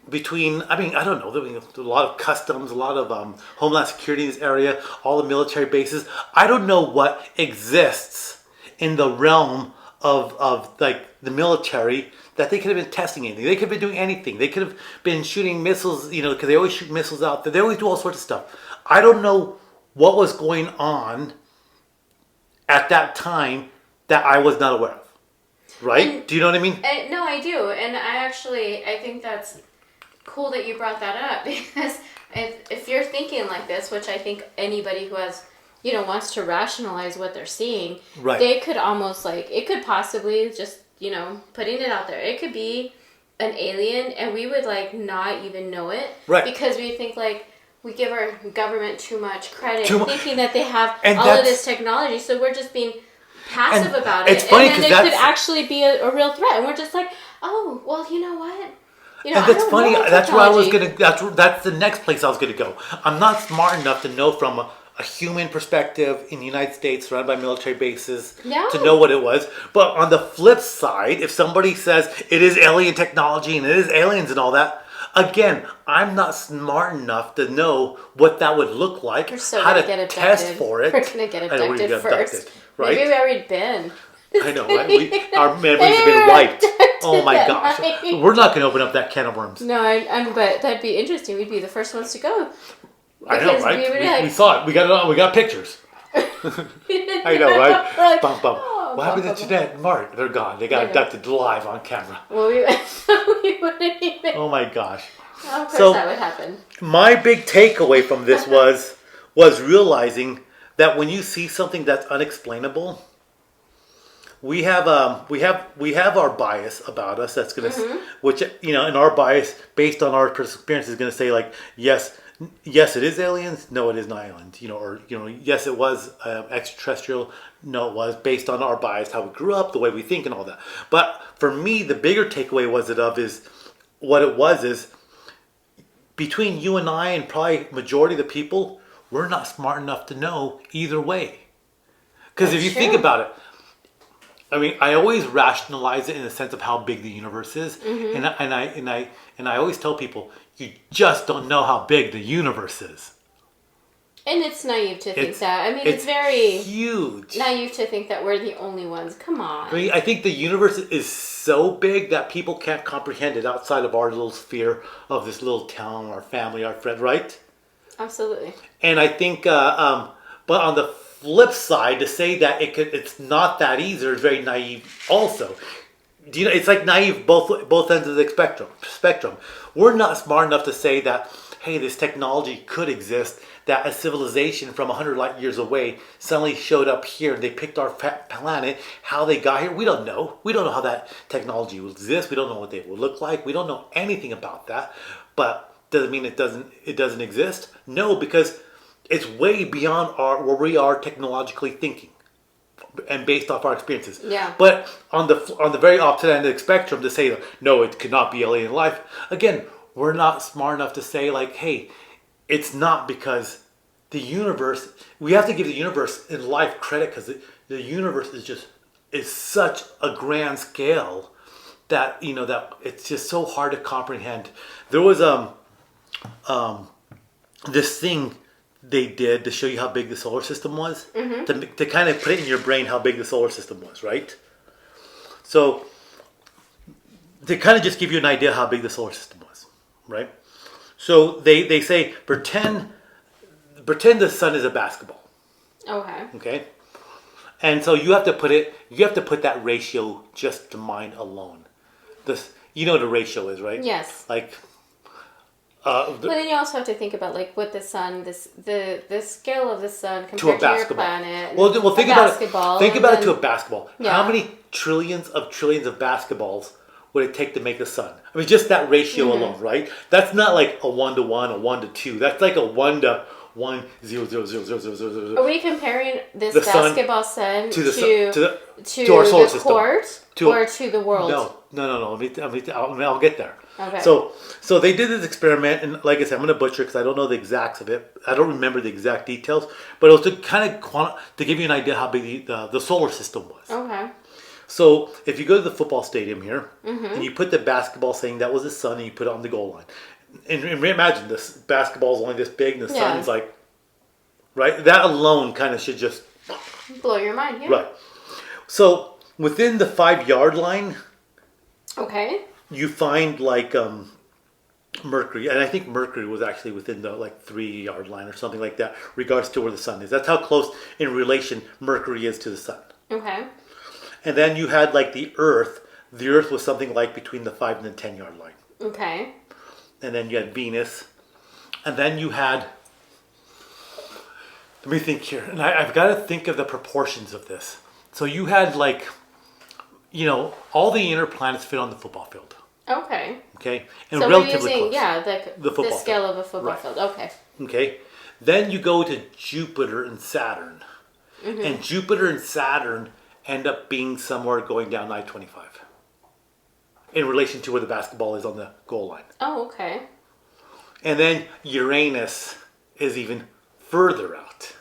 I don't know. There's a lot of customs, a lot of Homeland Security in this area, all the military bases. I don't know what exists in the realm of like the military that they could have been testing anything. They could have been doing anything. They could have been shooting missiles, because they always shoot missiles out there. They always do all sorts of stuff. I don't know what was going on at that time that I was not aware of. Right? Do you know what I mean? No, I do. And I think that's cool that you brought that up, because if you're thinking like this, which I think anybody who has, wants to rationalize what they're seeing, right, they could almost it could possibly just, putting it out there, it could be an alien and we would not even know it. Right. Because we think we give our government too much credit, Too mu- thinking that they have And all of that's- this technology, so we're just being passive And about it. it's funny and then 'cause there could that's- actually be a real threat, and we're just like, oh, well, you know what? You know, And that's I don't funny. know That's where I was technology. gonna. That's the next place I was gonna go. I'm not smart enough to know from a human perspective in the United States, surrounded by military bases, Yeah. to know what it was. But on the flip side, if somebody says it is alien technology and it is aliens and all that, again, I'm not smart enough to know what that would look like, We're so how gonna to get test abducted. for it. We're gonna get I know we're abducted gonna get first. abducted, right? Maybe we've already been. I know, right? Our memories have been wiped. Oh my gosh. We're not going to open up that can of worms. No, but that'd be interesting. We'd be the first ones to go. I know, Because right? we would be like- We saw it. We got it on. We got pictures. I know, right? We're like, Bum, bum. oh, What happened bum, to bum, Jeanette and Mark? They're gone. They got Yeah. abducted live on camera. Well, we wouldn't even. Oh my gosh. Of course, So- that would happen. My big takeaway from this was realizing that when you see something that's unexplainable, we have our bias about us that's gonna, which and our bias based on our experience is gonna say like yes, it is aliens, no, it is not aliens, or yes, it was extraterrestrial, no, it was based on our bias, how we grew up, the way we think, and all that. But for me, the bigger takeaway is between you and I and probably majority of the people, we're not smart enough to know either way. Because if That's you think true. about it, I mean, I always rationalize it in the sense of how big the universe is, and I always tell people, you just don't know how big the universe is. And it's naive to think It's- that. I mean, it's very huge. naive to think that we're the only ones. Come on. I mean, I think the universe is so big that people can't comprehend it outside of our little sphere of this little town, our family, our friends, right? Absolutely. And I think, but on the flip side, to say that it's not that easy is very naive. Also, it's like naive both ends of the spectrum. We're not smart enough to say that, hey, this technology could exist. That a civilization from 100 light years away suddenly showed up here and they picked our planet. How they got here, we don't know. We don't know how that technology will exist. We don't know what they will look like. We don't know anything about that. But does it mean it doesn't exist? No, because it's way beyond where we are technologically thinking, and based off our experiences. Yeah. But on the very opposite end of the spectrum, to say no, it could not be alien life. Again, we're not smart enough to say like, hey, it's not, because the universe. We have to give the universe in life credit, because the universe is such a grand scale that that it's just so hard to comprehend. There was this thing they did to show you how big the solar system was, to kind of put it in your brain how big the solar system was, right? So to kind of just give you an idea how big the solar system was, right? So they say pretend the sun is a basketball, Okay. okay? And so you have to put that ratio just to mine alone. What the ratio is, right? Yes. Like But then you also have to think about like what the sun, the scale of the sun to a compared to your basketball. planet. Well, think about basketball, it. Think and about it then- to a basketball. Yeah. How many trillions of basketballs would it take to make the sun? I mean, just that ratio alone, right? That's not like a 1-to-1, a 1-to-2. That's like a 1-to-1, 0.0000000. Are we comparing this The sun basketball sun to the to to our solar the system. court or to the world? No. I'll get there. Okay. So they did this experiment, and like I said, I'm going to butcher because I don't know the exacts of it. I don't remember the exact details, but it was to kind of to give you an idea how big the solar system was. Okay. So if you go to the football stadium here, and you put the basketball, saying that was the sun, and you put it on the goal line, and imagine this basketball is only this big, and the Yeah. sun's like, right? That alone kind of should just Blow your mind, yeah. right. So within the 5-yard line, Okay. you find like Mercury, and I think Mercury was actually within the 3-yard line or something like that, regards to where the sun is. That's how close in relation Mercury is to the sun. Okay. And then you had like the Earth. The Earth was something like between the 5 and the 10-yard line. Okay. And then you had Venus, and then you had. Let me think here, and I've got to think of the proportions of this. So you had all the inner planets fit on the football field. Okay. Okay, and So we're relatively using close. the The football scale field. of a football Right. field. Okay. Okay? Then you go to Jupiter and Saturn. And Jupiter and Saturn end up being somewhere going down I-25 in relation to where the basketball is on the goal line. Oh, okay. And then Uranus is even further out.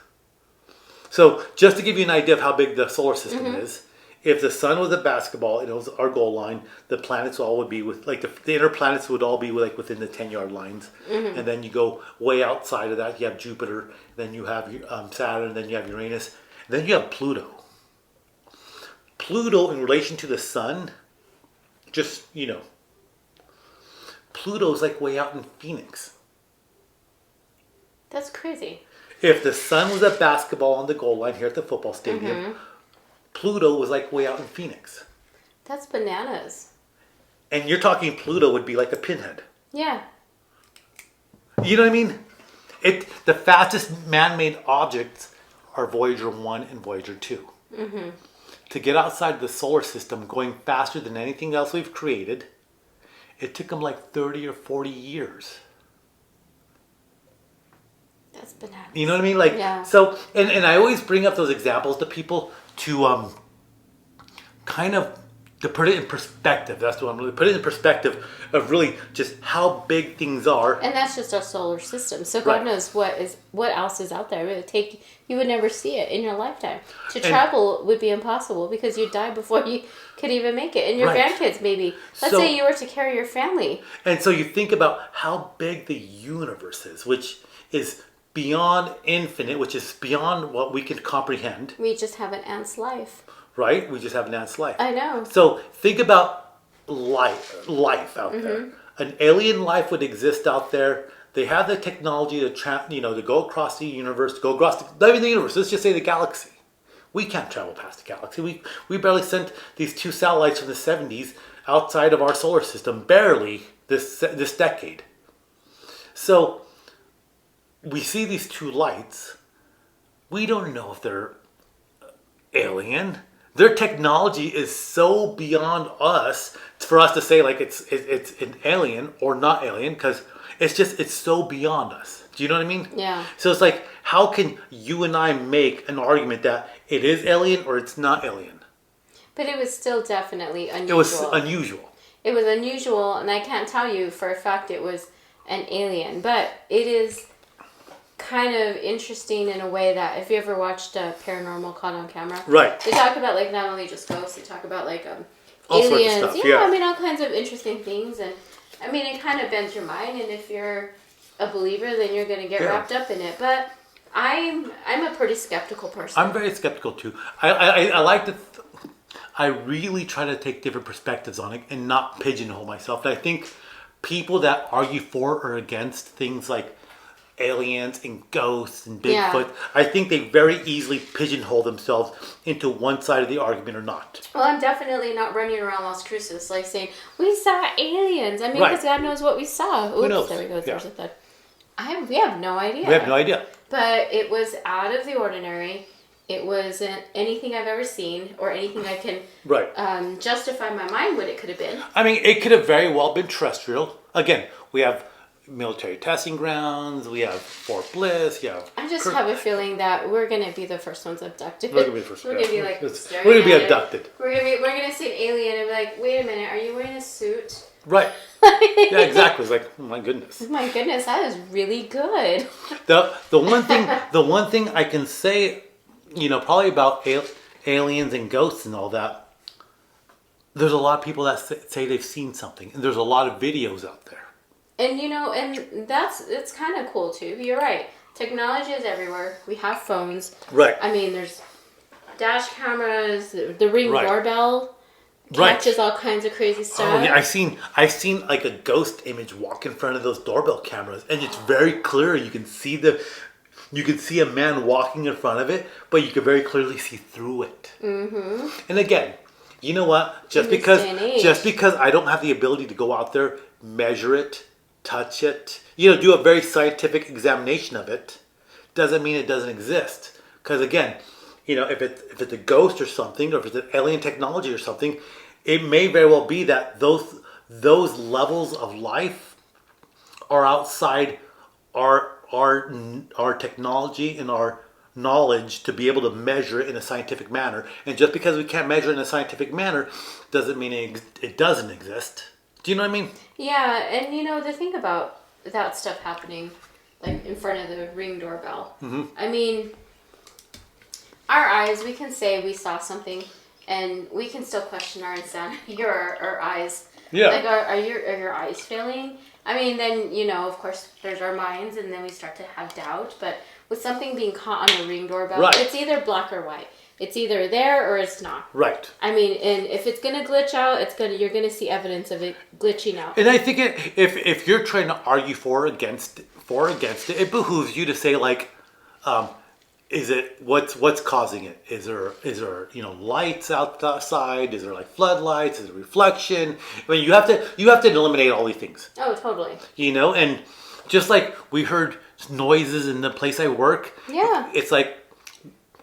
So just to give you an idea of how big the solar system is, if the sun was a basketball and it was our goal line, the planets all would be with, like the inner planets would all be like within the 10-yard lines. And then you go way outside of that, you have Jupiter, then you have Saturn, then you have Uranus, then you have Pluto. Pluto in relation to the sun, just, Pluto's like way out in Phoenix. That's crazy. If the sun was a basketball on the goal line here at the football stadium, Pluto was like way out in Phoenix. That's bananas. And you're talking Pluto would be like a pinhead. Yeah. You know what I mean? The fastest man-made objects are Voyager 1 and Voyager 2. To get outside the solar system going faster than anything else we've created, it took them like 30 or 40 years. That's bananas. You know what I mean? Like, yeah. So, and I always bring up those examples to people to kind of to put it in perspective. That's what I'm really put it in perspective of really just how big things are. And that's just our solar system. So God knows what else is out there. You would never see it in your lifetime. To travel would be impossible because you'd die before you could even make it. And your grandkids maybe. Let's say you were to carry your family. And so you think about how big the universe is, which is beyond infinite, which is beyond what we can comprehend. We just have an ant's life. Right? We just have an ant's life. I know. So think about life out there. An alien life would exist out there. They have the technology to go across the universe, not even the universe. Let's just say the galaxy. We can't travel past the galaxy. We barely sent these 2 satellites from the 70s outside of our solar system, barely this decade. So we see these 2 lights. We don't know if they're alien. Their technology is so beyond us for us to say like it's an alien or not alien, because it's so beyond us. Do you know what I mean? Yeah. So it's like, how can you and I make an argument that it is alien or it's not alien? But it was still definitely unusual. It was unusual. It was unusual, and I can't tell you for a fact it was an alien, but it is kind of interesting in a way that if you ever watched Paranormal Caught on Camera, right? They talk about like not only just ghosts, they talk about like all aliens. Sorts of stuff, yeah, I mean all kinds of interesting things, and I mean it kind of bends your mind. And if you're a believer, then you're going to get wrapped up in it. But I'm a pretty skeptical person. I'm very skeptical too. I like to. I really try to take different perspectives on it and not pigeonhole myself. And I think people that argue for or against things like aliens and ghosts and Bigfoot, I think they very easily pigeonhole themselves into one side of the argument or not. Well, I'm definitely not running around Las Cruces like saying, we saw aliens. I mean, because God knows what we saw. Oops, who knows? There we go. There's a thud. We have no idea. We have no idea. But it was out of the ordinary. It wasn't anything I've ever seen or anything I can justify in my mind what it could have been. I mean, it could have very well been terrestrial. Again, we have military testing grounds, we have Fort Bliss, I just have a feeling that we're going to be the first ones abducted. We're going to be the first ones. We're going to be like, we're going to be abducted. We're going to see an alien and be like, wait a minute, are you wearing a suit? Right. Yeah, exactly. It's like, oh my goodness. Oh my goodness, that is really good. The one thing I can say, probably about aliens and ghosts and all that, there's a lot of people that say they've seen something, and there's a lot of videos out there. And and it's kind of cool too. You're right. Technology is everywhere. We have phones. Right. I mean, there's dash cameras. The Ring doorbell catches all kinds of crazy stuff. Oh yeah, I've seen like a ghost image walk in front of those doorbell cameras, and it's very clear. You can see a man walking in front of it, but you can very clearly see through it. Mm-hmm. And again, you know what? Just because I don't have the ability to go out there, measure it, touch it, do a very scientific examination of it, doesn't mean it doesn't exist. Because again, if it's a ghost or something, or if it's an alien technology or something, it may very well be that those levels of life are outside our our technology and our knowledge to be able to measure it in a scientific manner. And just because we can't measure it in a scientific manner doesn't mean it doesn't exist. Do you know what I mean? Yeah, and the thing about that stuff happening, like in front of the Ring doorbell. Mm-hmm. I mean, our eyes, we can say we saw something, and we can still question our insanity or our eyes. Yeah. Like, are your eyes failing? I mean, then, of course, there's our minds, and then we start to have doubt. But with something being caught on the Ring doorbell, right. It's either black or white. It's either there or it's not. Right. I mean, and if it's gonna glitch out, you're gonna see evidence of it glitching out. And I think if you're trying to argue for or against it, it behooves you to say like, is it what's causing it? Is there lights outside? Is there like floodlights? Is there reflection? I mean, you have to eliminate all these things. Oh, totally. And just like we heard noises in the place I work. Yeah. It's like,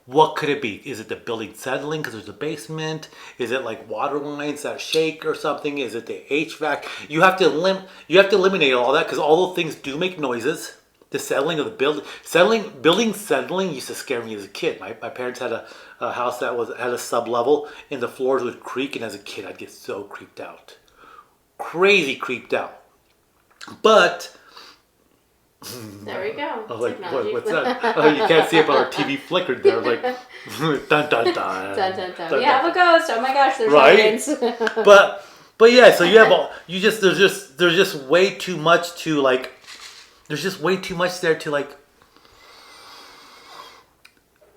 what could it be? Is it the building settling because there's a basement? Is it like water lines that shake or something? Is it the HVAC? You have to eliminate all that because all those things do make noises. The settling of the building settling used to scare me as a kid. My parents had a house that had a sub-level and the floors would creak, and as a kid I'd get so creeped out. Crazy creeped out. But there we go. I was like, what's that? Oh, you can't see it, but our TV flickered there. I was like, dun dun dun. Dun dun dun. We have a ghost. Oh my gosh, there's evidence. But yeah, so you have there's just way too much to like. There's just way too much there to like.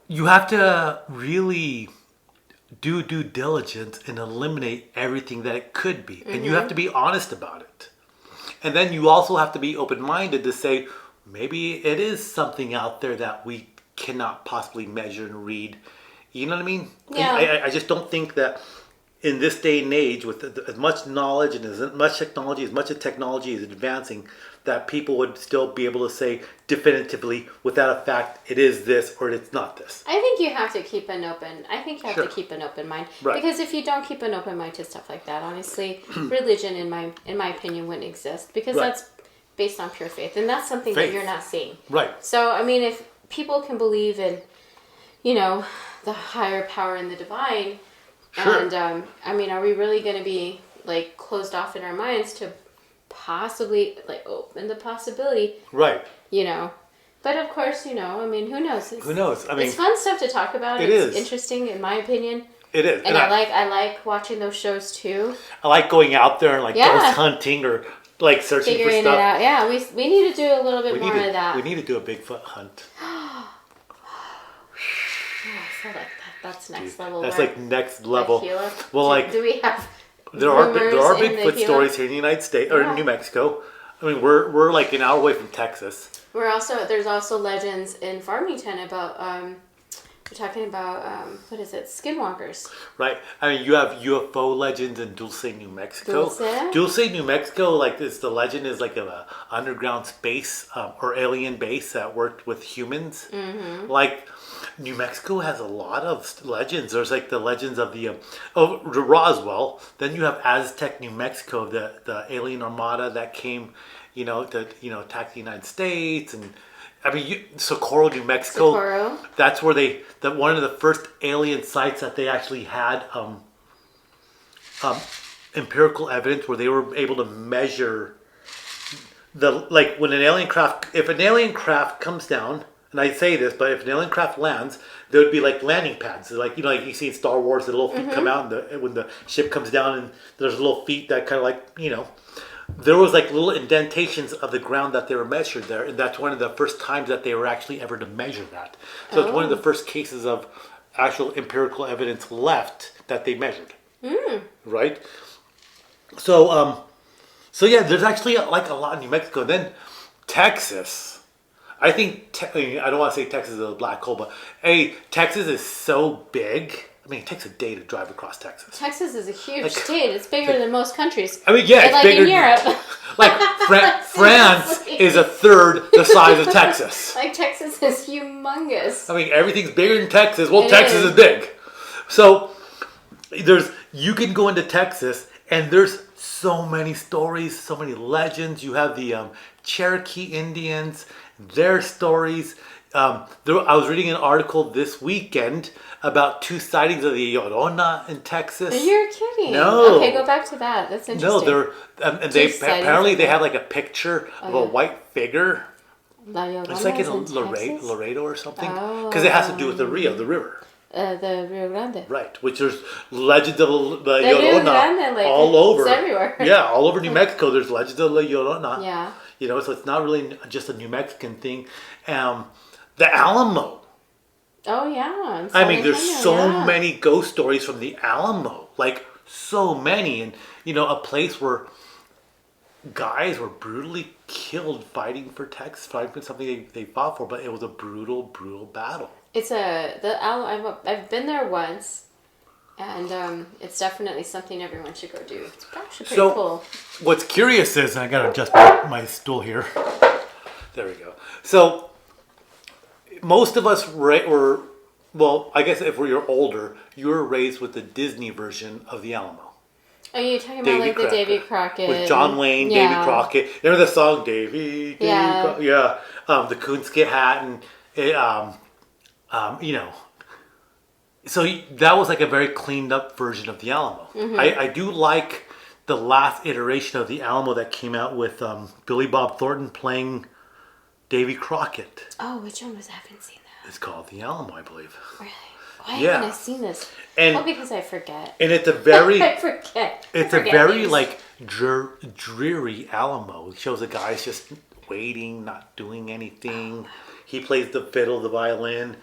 You have to really do due diligence and eliminate everything that it could be, and you have to be honest about it. And then you also have to be open-minded to say, maybe it is something out there that we cannot possibly measure and read. You know what I mean? Yeah. I just don't think that in this day and age, with as much knowledge and as much technology as technology is advancing, that people would still be able to say definitively, without a fact, it is this or it's not this. I think you have to keep an open. I think you have Sure. to keep an open mind, Right. because if you don't keep an open mind to stuff like that, honestly, religion, in my opinion, wouldn't exist, because Right. that's based on pure faith, and that's something that you're not seeing. Right. So I mean, if people can believe in, the higher power and the divine, Sure. and I mean, are we really going to be like closed off in our minds to possibly like open the possibility? Right. But of course, I mean, who knows? Who knows? I mean, it's fun stuff to talk about. It's interesting, in my opinion. It is. And I like watching those shows too. I like going out there and like ghost hunting or like searching Figuring for stuff. it out. Yeah, we need to do a little bit more of that. We need to do a Bigfoot hunt. I feel like that's next level. That's work. like next level. Gila? Well, do we have? There are rumors in Bigfoot the stories here in the United States or in New Mexico. I mean, we're like an hour away from Texas. There's also legends in Farmington about we're talking about what is it, skinwalkers. Right. I mean, you have UFO legends in Dulce, New Mexico. Dulce, New Mexico, like this, the legend is like a underground space or alien base that worked with humans. Mm-hmm. Like New Mexico has a lot of legends. There's like the legends of the Roswell. Then you have Aztec, New Mexico, the alien armada that came, to attack the United States. And I mean, Socorro, New Mexico. Socorro. That's where one of the first alien sites that they actually had empirical evidence where they were able to measure when if an alien craft comes down. And I say this, but if an alien craft lands, there would be like landing pads. Like like you see in Star Wars, the little feet come out, and when the ship comes down, and there's little feet that kind of like there was like little indentations of the ground that they were measured there, and that's one of the first times that they were actually ever to measure that. So it's one of the first cases of actual empirical evidence left that they measured. Right. So yeah, there's actually like a lot in New Mexico. Then Texas. I think, I don't want to say Texas is a black hole, but Texas is so big. I mean, it takes a day to drive across Texas. Texas is a huge state. It's bigger than most countries. I mean, yeah, it's bigger. In Europe. Like France is a third the size of Texas. Like Texas is humongous. I mean, everything's bigger than Texas. Well, Texas is big. So you can go into Texas and there's so many stories, so many legends. You have the Cherokee Indians their stories. I was reading an article this weekend about 2 sightings of the Llorona in Texas. You're kidding. No. Okay, go back to that. That's interesting. No, and they apparently they have like a picture of a white figure. La Llorona It's like in Laredo or something, because it has to do with the Rio, the river. The Rio Grande. Right, which there's legends of the Rio Llorona Grande, like, all over. It's everywhere. Yeah, all over New Mexico. There's legends of La Llorona. Yeah. You know, so it's not really just a New Mexican thing. The Alamo. Oh yeah. I mean, there's so many ghost stories from the Alamo, like so many, and you know, a place where guys were brutally killed fighting for Texas, fighting for something they fought for, but it was a brutal battle. I've been there once, and it's definitely something everyone should go do. It's actually pretty cool. What's curious is, and I gotta adjust my stool here. There we go. So most of us were, well, I guess if you're older, you were raised with the Disney version of the Alamo. Oh, you're talking about like the Davy Crockett. With John Wayne, Davy Crockett. Remember the song, Davy Crockett? Yeah. The coonskin hat and, you know. So that was like a very cleaned up version of the Alamo. Mm-hmm. I do like the last iteration of the Alamo that came out with Billy Bob Thornton playing Davy Crockett. Oh, which one was I? haven't seen that. It's called the Alamo, I believe. Really? Why haven't I seen this? Because I forget. And it's a very... I forget. It's a very, like, dreary Alamo. It shows the guys just waiting, not doing anything. He plays the fiddle, the violin.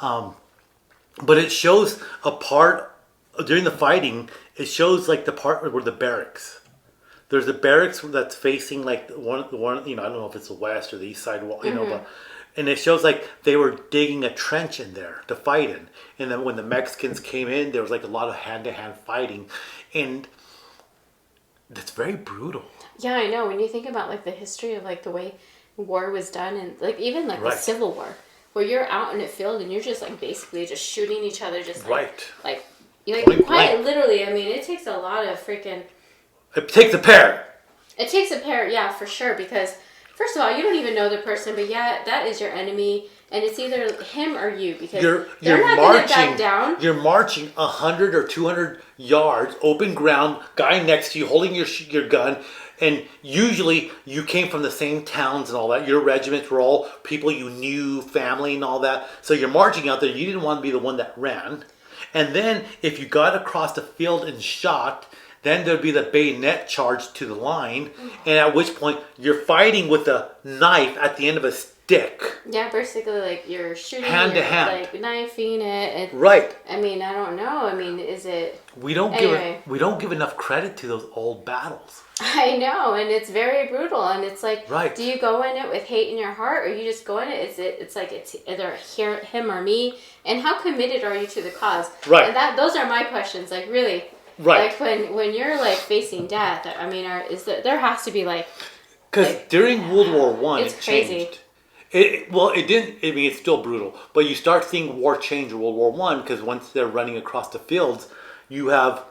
But it shows a part... During the fighting, it shows, like, the part where the barracks... There's a barracks that's facing, like, one, you know, I don't know if it's the west or the east side wall, you know, but... And it shows like they were digging a trench in there to fight in. And then when the Mexicans came in, there was like a lot of hand-to-hand fighting. And that's very brutal. Yeah, I know. When you think about like the history of like the way war was done and like even like the Civil War, where you're out in a field and you're just like basically just shooting each other just like... Like, quite literally, I mean, it takes a lot of freaking... It takes a pair. It takes a pair, yeah, for sure, because... First of all, you don't even know the person, but yeah, that is your enemy, and it's either him or you because they're not going to back down. You're marching 100 or 200 yards, open ground, guy next to you holding your gun, and usually you came from the same towns and all that. Your regiments were all people you knew, family and all that. So you're marching out there. You didn't want to be the one that ran. And then if you got across the field and shot... Then there'd be the bayonet charge to the line, and at which point you're fighting with a knife at the end of a stick. Yeah, basically like you're shooting hand to hand, like knifing it. Right. I mean, I don't know. I mean, is it? We don't give enough credit to those old battles. I know, and it's very brutal, and it's like, do you go in it with hate in your heart, or you just go in it? It's like it's either him or me, and how committed are you to the cause? Right. And those are my questions. Like really. Right. Like when you're like facing death, I mean, there has to be like... Because during World War One, it crazy. changed. It didn't. I mean, it's still brutal, but you start seeing war change in World War One because once they're running across the fields, you have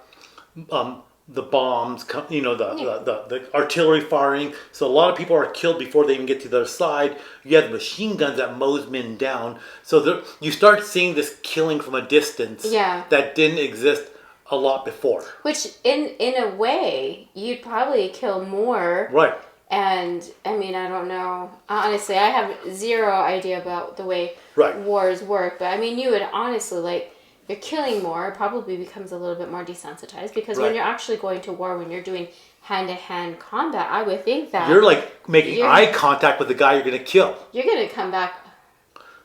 the bombs, you know, the artillery firing. So a lot of people are killed before they even get to the other side. You have machine guns that mows men down. So you start seeing this killing from a distance that didn't exist a lot before. Which in a way you'd probably kill more. Right. And I mean, I don't know. Honestly, I have zero idea about the way wars work, but I mean, you would honestly like you're killing more, it probably becomes a little bit more desensitized because when you're actually going to war, when you're doing hand-to-hand combat, I would think that you're like making eye contact with the guy you're going to kill. You're going to come back.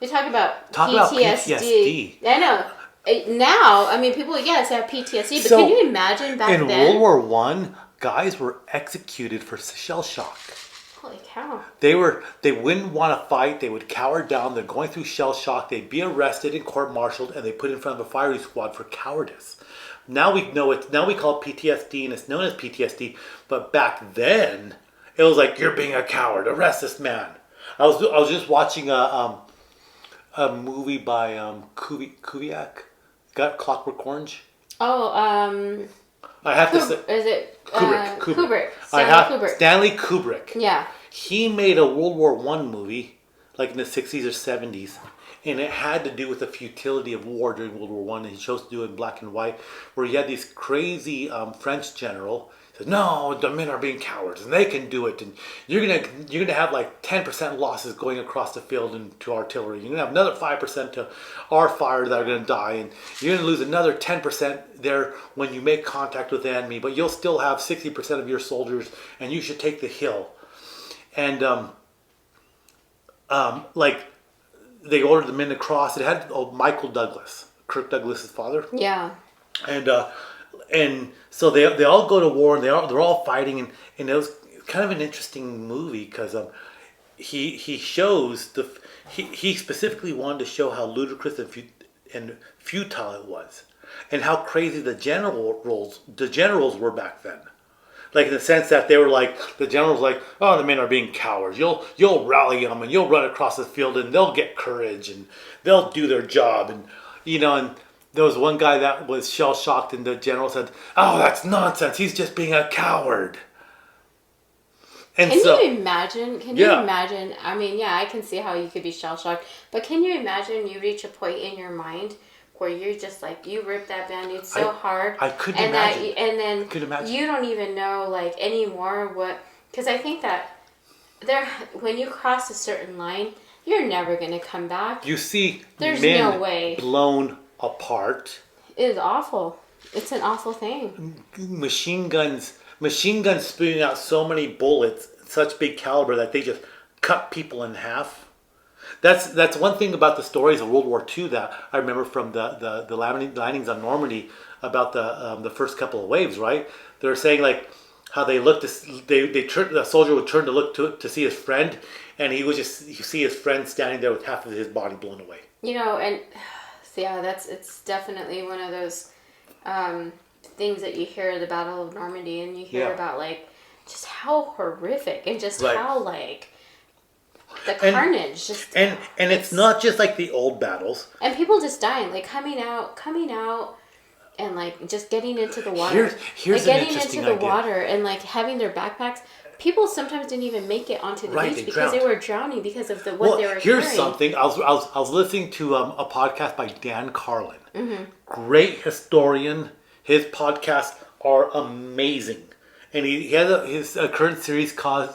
You're talking about PTSD. I know. Now, I mean, people, yes, have PTSD, but can you imagine back then? In World War One, guys were executed for shell shock. Holy cow. They wouldn't want to fight. They would cower down. They're going through shell shock. They'd be arrested and court-martialed, and they put in front of a firing squad for cowardice. Now we know it. Now we call it PTSD, and it's known as PTSD. But back then, it was like, you're being a coward. Arrest this man. I was just watching a movie by Kubiak. Got Clockwork Orange. Oh, I have to say, is it Kubrick? Stanley Kubrick. Stanley Kubrick. Yeah. He made a World War One movie like in the 60s or 70s. And it had to do with the futility of war during World War One. And he chose to do it in black and white, where you had this crazy French general said, "No, the men are being cowards, and they can do it. And you're gonna have like 10% losses going across the field into artillery. You're gonna have another 5% to our fire that are gonna die, and you're gonna lose another 10% there when you make contact with the enemy. But you'll still have 60% of your soldiers, and you should take the hill." And like. They ordered the men to cross. It had Michael Douglas, Kirk Douglas's father. Yeah. And so they all go to war, and they're all fighting, and it was kind of an interesting movie because he shows he specifically wanted to show how ludicrous and futile it was, and how crazy the generals were back then. Like in the sense that they were like, the general's like, "Oh, the men are being cowards. You'll rally them, and you'll run across the field, and they'll get courage, and they'll do their job." And and there was one guy that was shell shocked, and the general said, "Oh, that's nonsense. He's just being a coward." And Can you imagine? Yeah. I mean, yeah, I can see how you could be shell shocked, but can you imagine you reach a point in your mind where you're just like, you rip that Band-Aid so hard. I couldn't imagine. And then you don't even know like anymore what, because I think that when you cross a certain line, you're never going to come back. You see There's men no way. blown apart. It is awful. It's an awful thing. Machine guns spewing out so many bullets, such big caliber that they just cut people in half. That's one thing about the stories of World War II that I remember from the landings on Normandy about the first couple of waves. Right, they're saying like how they looked. The soldier would turn to look to see his friend, and you see his friend standing there with half of his body blown away. And yeah, it's definitely one of those things that you hear at the Battle of Normandy, and you hear about like just how horrific and just how like. The carnage, and it's not just like the old battles, and people just dying, like coming out, and like just getting into the water. Here's like, an interesting idea. Water and like having their backpacks. People sometimes didn't even make it onto the beach because they were drowning because of what they were here's carrying. Something I was listening to a podcast by Dan Carlin, great historian. His podcasts are amazing, and he has his current series called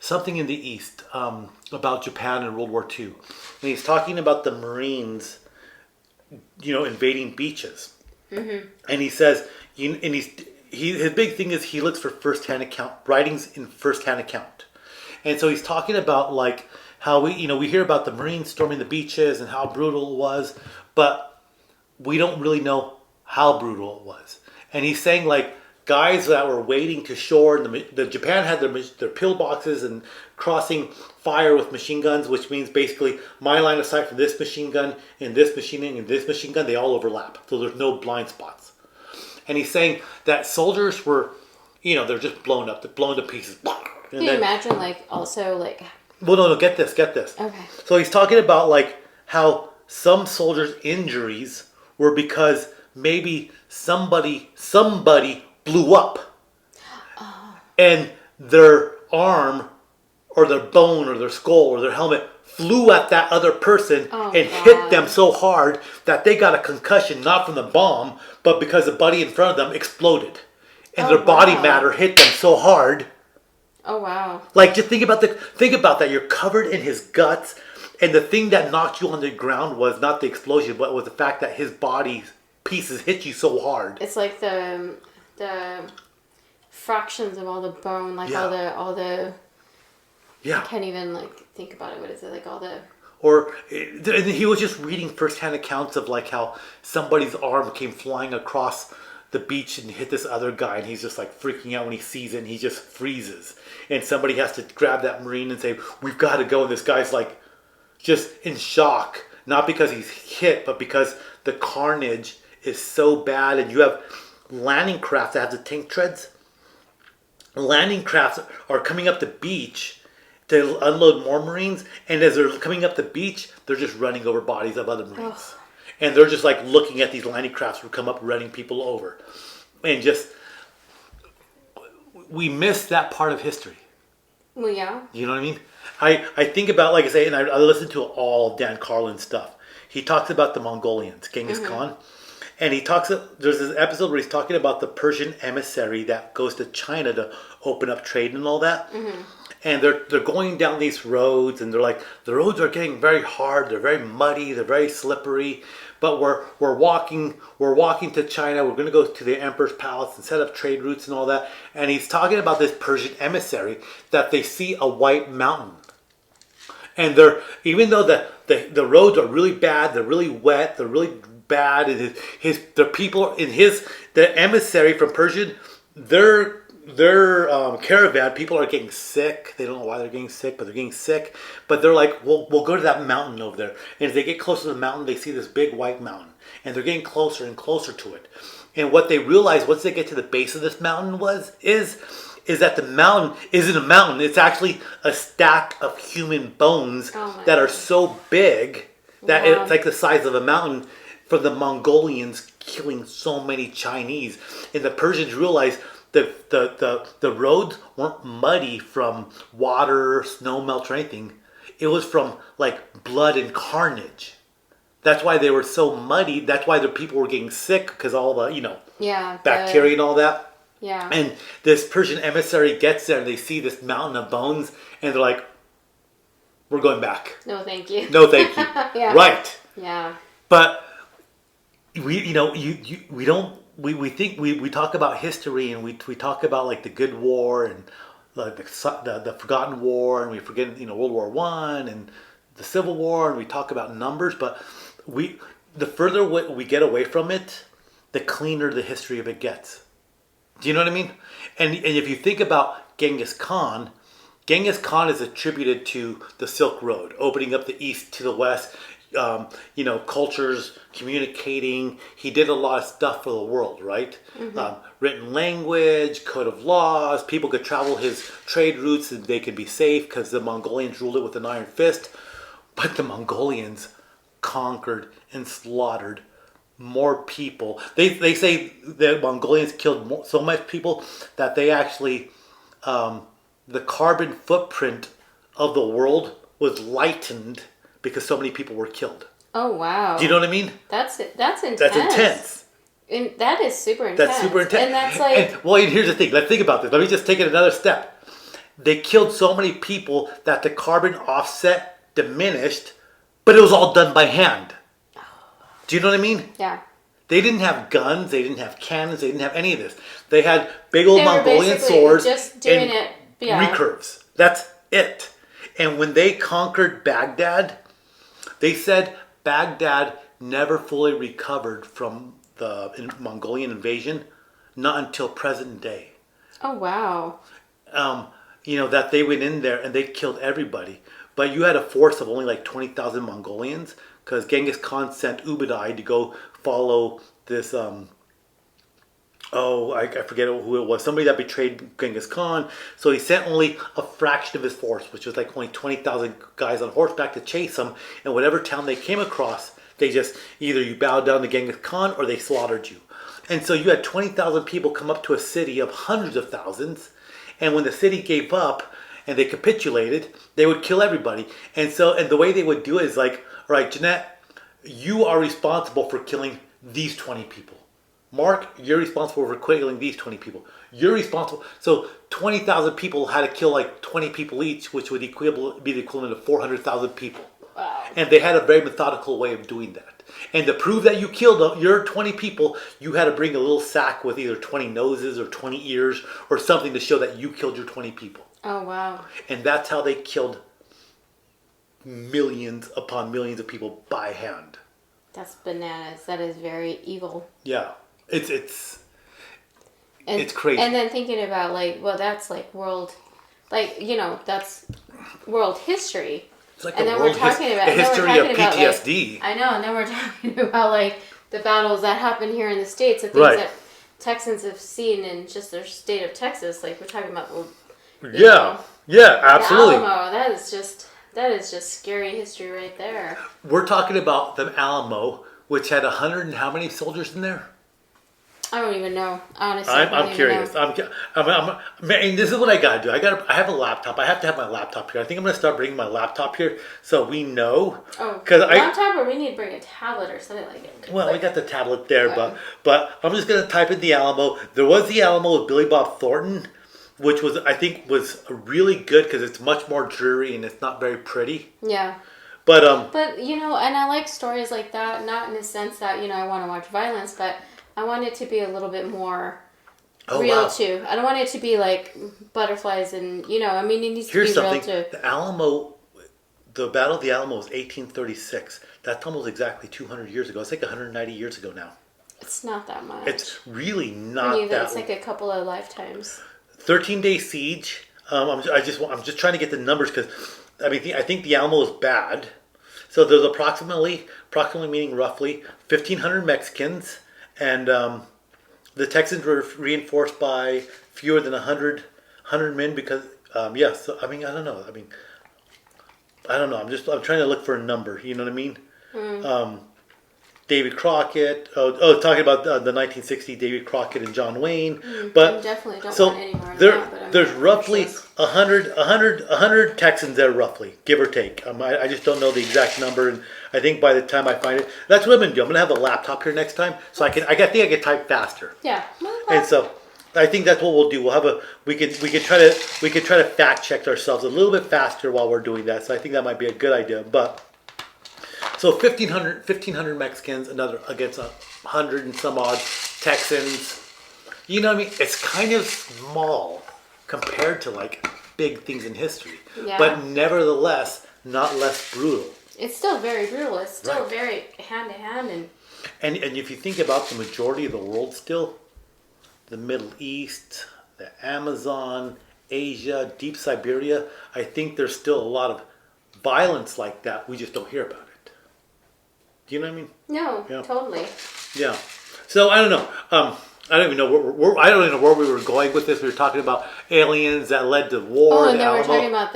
Something in the East, about Japan and World War II. And he's talking about the Marines, invading beaches. Mm-hmm. And he says, his big thing is he looks for writings in first-hand account. And so he's talking about like how we hear about the Marines storming the beaches and how brutal it was, but we don't really know how brutal it was. And he's saying like, guys that were wading to shore, and the Japan had their pillboxes and crossing fire with machine guns, which means basically my line of sight from this machine gun and this machine gun and this machine gun, they all overlap, so there's no blind spots. And he's saying that soldiers were, they're just blown to pieces. Can you imagine, like, also, like... Well, no, get this. Okay. So he's talking about, like, how some soldiers' injuries were because maybe somebody blew up, and their arm or their bone or their skull or their helmet flew at that other person hit them so hard that they got a concussion, not from the bomb, but because the buddy in front of them exploded, and their body matter hit them so hard. Oh wow! Like, just think about that. You're covered in his guts, and the thing that knocked you on the ground was not the explosion, but was the fact that his body pieces hit you so hard. It's like the fractions of all the bone, like all the I can't even like think about it. What is it, like all the... Or and he was just reading firsthand accounts of like how somebody's arm came flying across the beach and hit this other guy, and he's just like freaking out when he sees it, and he just freezes, and somebody has to grab that Marine and say, "We've got to go," and this guy's like just in shock, not because he's hit, but because the carnage is so bad. And you have landing crafts that have the tank treads. Landing crafts are coming up the beach to unload more Marines, and as they're coming up the beach, they're just running over bodies of other Marines. And they're just like looking at these landing crafts who come up running people over. And just, we miss that part of history. Well, yeah. You know what I mean? I think about, like I say, and I listen to all Dan Carlin's stuff. He talks about the Mongolians, Genghis Khan. And he talks, there's this episode where he's talking about the Persian emissary that goes to China to open up trade and all that. And they're going down these roads, and they're like, the roads are getting very hard, they're very muddy, they're very slippery. But we're walking to China. We're going to go to the emperor's palace and set up trade routes and all that. And he's talking about this Persian emissary that they see a white mountain, and they're, even though the roads are really bad, they're really wet, they're really bad. And the people in the emissary from Persian, their caravan, people are getting sick. They don't know why they're getting sick, but they're getting sick. But they're like, we'll go to that mountain over there. And as they get closer to the mountain, they see this big white mountain, and they're getting closer and closer to it. And what they realize once they get to the base of this mountain is that the mountain isn't a mountain. It's actually a stack of human bones that are so big that it's like the size of a mountain, from the Mongolians killing so many Chinese. And the Persians realized that the roads weren't muddy from water, snow melt, or anything. It was from like blood and carnage. That's why they were so muddy. That's why the people were getting sick, because all the bacteria and all that. Yeah. And this Persian emissary gets there, and they see this mountain of bones, and they're like, "We're going back. No, thank you. No, thank you." Yeah. Right. Yeah. But we talk about history, and we talk about like the good war and like the forgotten war, and we forget World War I and the Civil War, and we talk about numbers, but the further we get away from it, the cleaner the history of it gets. Do you know what I mean? And if you think about Genghis Khan is attributed to the Silk Road, opening up the east to the west. Cultures communicating. He did a lot of stuff for the world, right? Written language, code of laws. People could travel his trade routes, and they could be safe because the Mongolians ruled it with an iron fist. But the Mongolians conquered and slaughtered more people. They say the Mongolians killed so much people that they actually, the carbon footprint of the world was lightened because so many people were killed. Oh, wow. Do you know what I mean? That's intense. That's intense. And that is super intense. That's super intense. And that's like... And here's the thing. Let's think about this. Let me just take it another step. They killed so many people that the carbon offset diminished, but it was all done by hand. Do you know what I mean? Yeah. They didn't have guns. They didn't have cannons. They didn't have any of this. They had big old Mongolian swords just doing and recurves. That's it. And when they conquered Baghdad, they said Baghdad never fully recovered from the Mongolian invasion, not until present day. Oh, wow. That they went in there and they killed everybody. But you had a force of only like 20,000 Mongolians, because Genghis Khan sent Ubadai to go follow this, I forget who it was, somebody that betrayed Genghis Khan. So he sent only a fraction of his force, which was like only 20,000 guys on horseback to chase him. And whatever town they came across, they just, either you bowed down to Genghis Khan or they slaughtered you. And so you had 20,000 people come up to a city of hundreds of thousands. And when the city gave up and they capitulated, they would kill everybody. And the way they would do it is like, all right, Jeanette, you are responsible for killing these 20 people. Mark, you're responsible for killing these 20 people. You're responsible. So 20,000 people had to kill like 20 people each, which would be the equivalent of 400,000 people. Wow. And they had a very methodical way of doing that. And to prove that you killed your 20 people, you had to bring a little sack with either 20 noses or 20 ears or something to show that you killed your 20 people. Oh, wow. And that's how they killed millions upon millions of people by hand. That's bananas. That is very evil. Yeah. It's crazy. And then thinking about that's like world, that's world history. It's like and then we're talking about the history of PTSD. I know, and then we're talking about the battles that happen here in the States, the things that Texans have seen in just their state of Texas. Like we're talking about yeah, absolutely. The Alamo, that is just scary history right there. We're talking about the Alamo, which had 100 and how many soldiers in there? I don't even know. Honestly, I'm curious. Man, this is what I gotta do. I have a laptop. I have to have my laptop here. I think I'm gonna start bringing my laptop here so we know. Oh, Because laptop, or we need to bring a tablet or something like it. well, we got the tablet there, but I'm just gonna type in the Alamo. There was the Alamo with Billy Bob Thornton, which I think was really good because it's much more dreary and it's not very pretty. Yeah. But and I like stories like that, not in the sense that I want to watch violence, but I want it to be a little bit more real too. I don't want it to be like butterflies and I mean, it needs to be real too. The Alamo, the Battle of the Alamo was 1836. That's almost exactly 200 years ago. It's like 190 years ago now. It's not that much. It's really not that. It's like a couple of lifetimes. 13-day siege. I'm just trying to get the numbers because I think the Alamo is bad. So there's approximately meaning roughly 1,500 Mexicans. And the Texans were reinforced by fewer than 100 men because, so, I don't know. I don't know. I'm trying to look for a number. You know what I mean? David Crockett. Talking about the 1960 David Crockett and John Wayne. But I definitely don't want any more of that. There's roughly 100 Texans there, roughly, give or take. I just don't know the exact number, and I think by the time I find it, that's what I'm gonna do. I'm gonna have a laptop here next time, so I think I can type faster. Yeah. And so I think that's what we'll do. We could try to fact check ourselves a little bit faster while we're doing that. So I think that might be a good idea, but. So 1,500 Mexicans, another against 100 and some odd Texans. You know what I mean? It's kind of small compared to like big things in history. Yeah. But nevertheless, not less brutal. It's still very brutal. It's still very hand to hand and if you think about the majority of the world still, the Middle East, the Amazon, Asia, deep Siberia, I think there's still a lot of violence like that. We just don't hear about it. Do you know what I mean? No, yeah. Totally. Yeah. So I don't know. I don't even know I don't even know where we were going with this. We were talking about aliens that led to war. Oh, and then we're talking about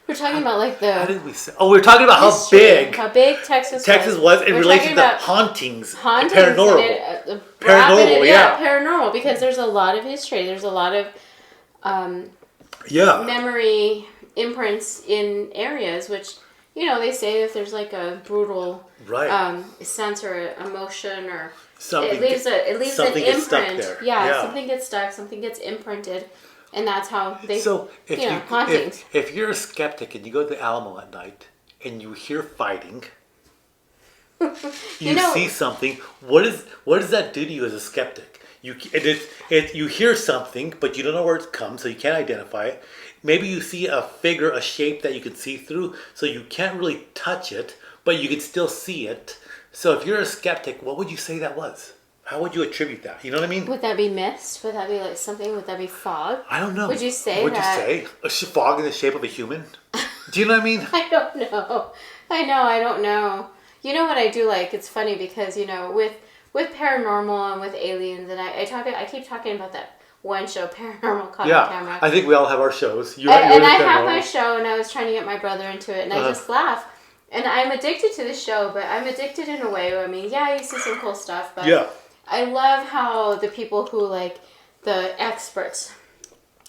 we're talking about like the. How did we say? Oh, we were talking about how big Texas was in relation to hauntings, paranormal. Paranormal, because there's a lot of history. There's a lot of memory imprints in areas which. They say if there's like a brutal sense or emotion or something, it leaves an imprint. Something gets stuck, something gets imprinted, and that's how they. So hauntings. If you're a skeptic and you go to the Alamo at night and you hear fighting, you see something. What does that do to you as a skeptic? You hear something, but you don't know where it's come, so you can't identify it. Maybe you see a figure, a shape that you can see through, so you can't really touch it, but you can still see it. So if you're a skeptic, what would you say that was? How would you attribute that? You know what I mean? Would that be mist? Would that be like something? Would that be fog? I don't know. Would you say Would you say a fog in the shape of a human? Do you know what I mean? I don't know. I don't know. You know what I do like? It's funny because, with paranormal and with aliens, and I keep talking about that one show, Paranormal Caught on Camera. I think we all have our shows. I have my show, and I was trying to get my brother into it, and I just laugh. And I'm addicted to the show, but I'm addicted in a way where, you see some cool stuff, but I love how the people who, the experts,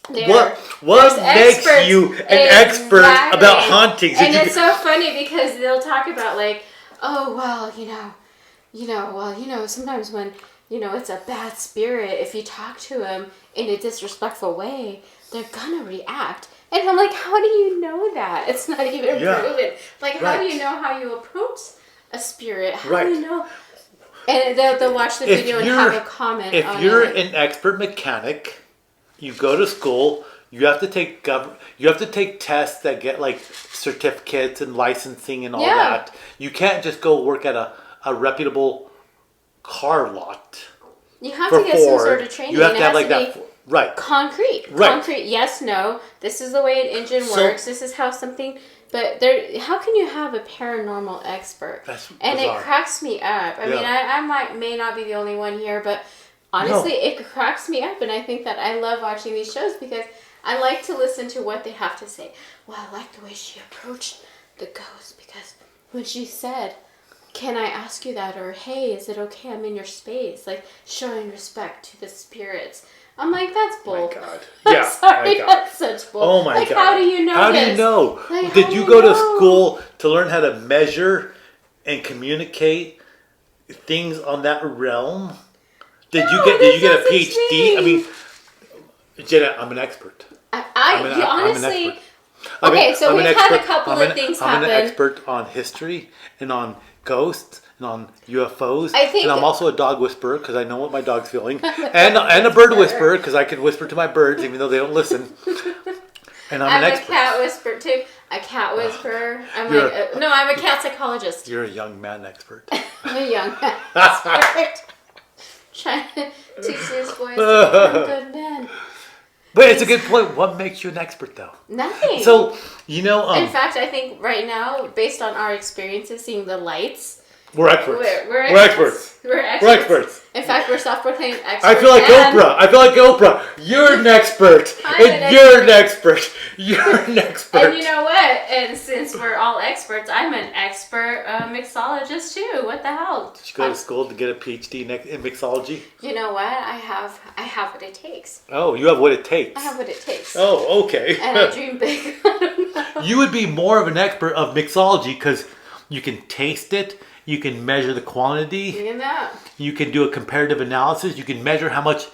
what makes you an expert about hauntings? And it's so funny because they'll talk about, sometimes when, it's a bad spirit, if you talk to them in a disrespectful way, they're gonna react. And I'm like, how do you know that? It's not even proven. How do you know how you approach a spirit? How do you know? And they'll watch the video and have a comment on it. If you're an expert mechanic, you go to school, you have to take tests that get certificates and licensing and all that. You can't just go work at a reputable car lot. You have to get some sort of training. You have to have that. Right. Concrete. Right. Concrete. Yes. No. This is the way an engine works. This is how something. But how can you have a paranormal expert? That's and bizarre. It cracks me up. I mean, I may not be the only one here, but honestly, it cracks me up, and I think that I love watching these shows because I like to listen to what they have to say. Well, I like the way she approached the ghost because when she said, can I ask you that? Or, hey, is it okay? I'm in your space. Like, showing respect to the spirits. I'm like, that's bull. Oh my God. Yeah. I'm sorry, that's such bull. Oh my like, God. How do you know How this? do you know? Like, Did you go to school to learn how to measure and communicate things on that realm? Did you get a PhD? I mean, Jeanette, I'm an expert. Honestly. Okay, so we've had a couple of things happen. I'm an expert on history and on ghosts and on UFOs. And I'm also a dog whisperer because I know what my dog's feeling, and a bird whisperer because I can whisper to my birds even though they don't listen. And I'm an expert. A cat whisperer too. A cat whisperer. I'm a cat psychologist. You're a young man expert. I'm a young man expert. Trying to teach these boys to become good men. But it's a good point. What makes you an expert, though? Nothing. So, in fact, I think right now, based on our experiences seeing the lights, we're experts. We're experts. We're experts. In fact, we're self-proclaimed experts. I feel like Oprah. You're an expert. You're an expert. You're an expert. And you know what? And since we're all experts, I'm an expert mixologist too. What the hell? Did you go to school to get a PhD in mixology? You know what? I have what it takes. Oh, you have what it takes. I have what it takes. Oh, okay. And I dream big. You would be more of an expert of mixology because you can taste it. You can measure the quantity. Look at that. You can do a comparative analysis. You can measure how much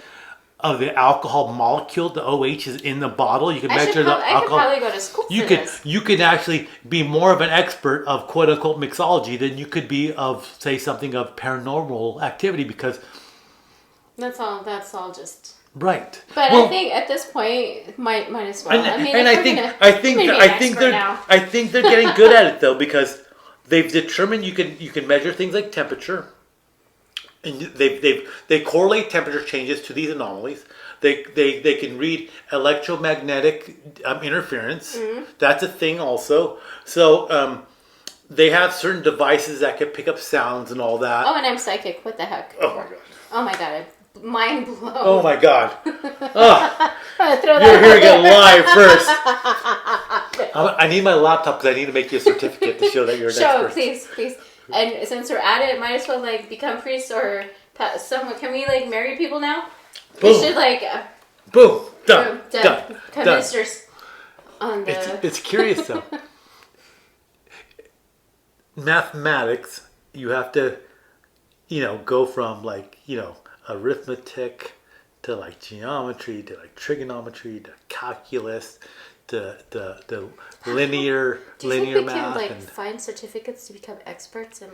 of the alcohol molecule, the OH, is in the bottle. You can measure the alcohol. I could probably go to school for this. You could actually be more of an expert of quote unquote mixology than you could be of, say, something of paranormal activity because that's all just right. But I think at this point, might as well. I think they're getting good at it though because they've determined you can measure things like temperature, and they correlate temperature changes to these anomalies. They can read electromagnetic interference. Mm-hmm. That's a thing also. So they have certain devices that can pick up sounds and all that. Oh, and I'm psychic. What the heck? Oh my god. Oh my god. Mind blown. Oh my god. Oh, you're hearing it live first. I need my laptop because I need to make you a certificate to show that you're an expert. Please. And since we're at it, might as well become priests or someone. Can we marry people now? Boom. We should boom. Done. Become ministers. It's curious though. Mathematics, you have to, go from arithmetic to geometry to trigonometry to calculus to the linear math. Do you think we can find certificates to become experts in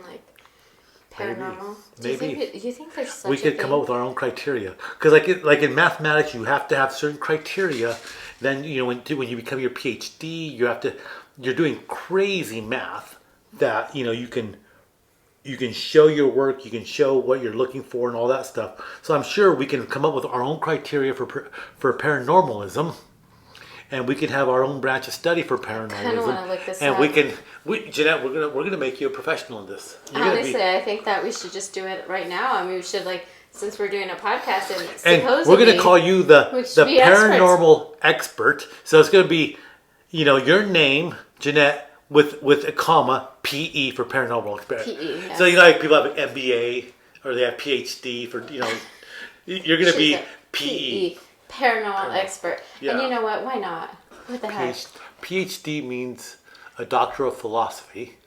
paranormal? Maybe. Do you think there's such we could come up with our own criteria because like in mathematics you have to have certain criteria. Then when you become your PhD you're doing crazy math that you can show your work, you can show what you're looking for and all that stuff. So I'm sure we can come up with our own criteria for paranormalism, and we can have our own branch of study for paranormalism. I kind of want to look this up. Jeanette, we're gonna make you a professional in this. Honestly, I think that we should just do it right now. I mean, we should since we're doing a podcast and supposedly we're gonna call you the paranormal expert. So it's gonna be, your name, Jeanette, with a comma, PE for paranormal expert. PE. Yes. So people have an MBA or they have PhD for you're gonna be PE. Paranormal expert. Yeah. And you know what? Why not? What the heck? PhD means a doctor of philosophy.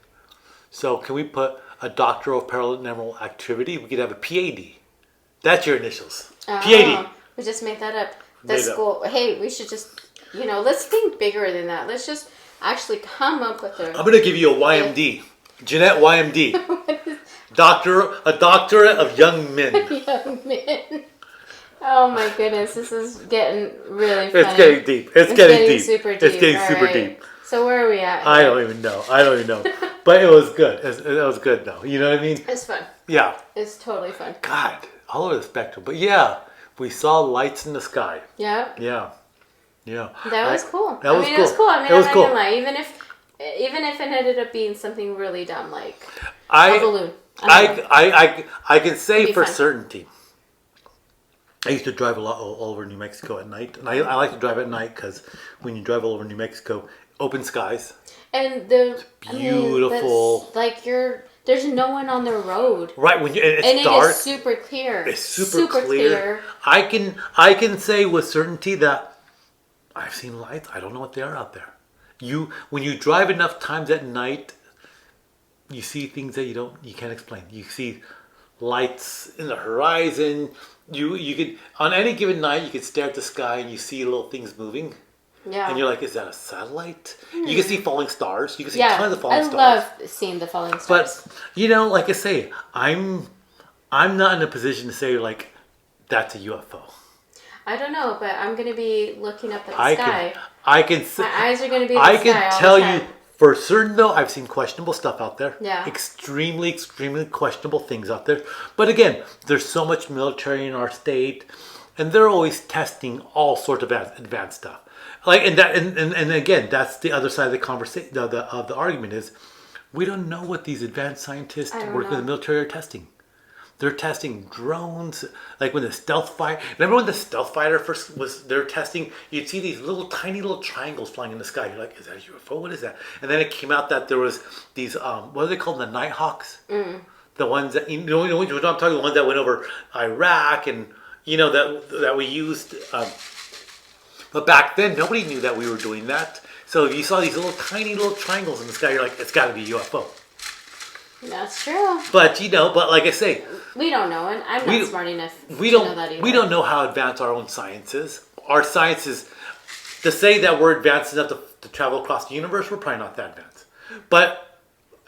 So can we put a doctor of paranormal activity? We could have a PAD. That's your initials. PAD. We just made that up. That's cool. Hey, we should just let's think bigger than that. Let's just actually come up with I'm going to give you a YMD. Jeanette YMD. A doctorate of young men. Young men. Oh my goodness, this is getting really funny. It's getting deep. It's getting deep. Super deep. It's getting super deep. So where are we at? I don't even know. But it was good. It was good though. You know what I mean? It's fun. Yeah. It's totally fun. God, all over the spectrum. But yeah, we saw lights in the sky. Yeah. Yeah. Yeah. That was cool. That was cool. It was cool. I'm not gonna lie. Even if it ended up being something really dumb a balloon. I can say for certainty. I used to drive a lot all over New Mexico at night, and I like to drive at night because when you drive all over New Mexico, open skies. And it's beautiful. There's no one on the road. Right, when it's dark. It is super clear. It's super clear. I can say with certainty that I've seen lights. I don't know what they are out there. When you drive enough times at night, you see things that you can't explain. You see lights in the horizon. You could, on any given night, you could stare at the sky and you see little things moving. Yeah. And you're like, is that a satellite? You can see falling stars. You can see tons of falling stars. I love seeing the falling stars. But like I say, I'm not in a position to say like that's a UFO. I don't know, but I'm going to be looking up at the sky. I can. My eyes are going to be. I can tell you for certain though. I've seen questionable stuff out there. Yeah. Extremely, extremely questionable things out there. But again, there's so much military in our state, and they're always testing all sorts of advanced stuff. Like and again, that's the other side of the conversation. Of the argument is, we don't know what these advanced scientists working with the military are testing. They're testing drones, like when the stealth fighter. Remember when the stealth fighter first was? They're testing. You'd see these tiny little triangles flying in the sky. You're like, is that a UFO? What is that? And then it came out that there was these. What are they called? The Nighthawks. The ones that you know what I'm talking. The ones that went over Iraq, and that we used. But back then, nobody knew that we were doing that. So if you saw these tiny little triangles in the sky, you're like, it's got to be a UFO. That's true. But like I say, we don't know, and I'm not smart enough to know that either. We don't know how advanced our own science is. Our science is, to say that we're advanced enough to travel across the universe, we're probably not that advanced. But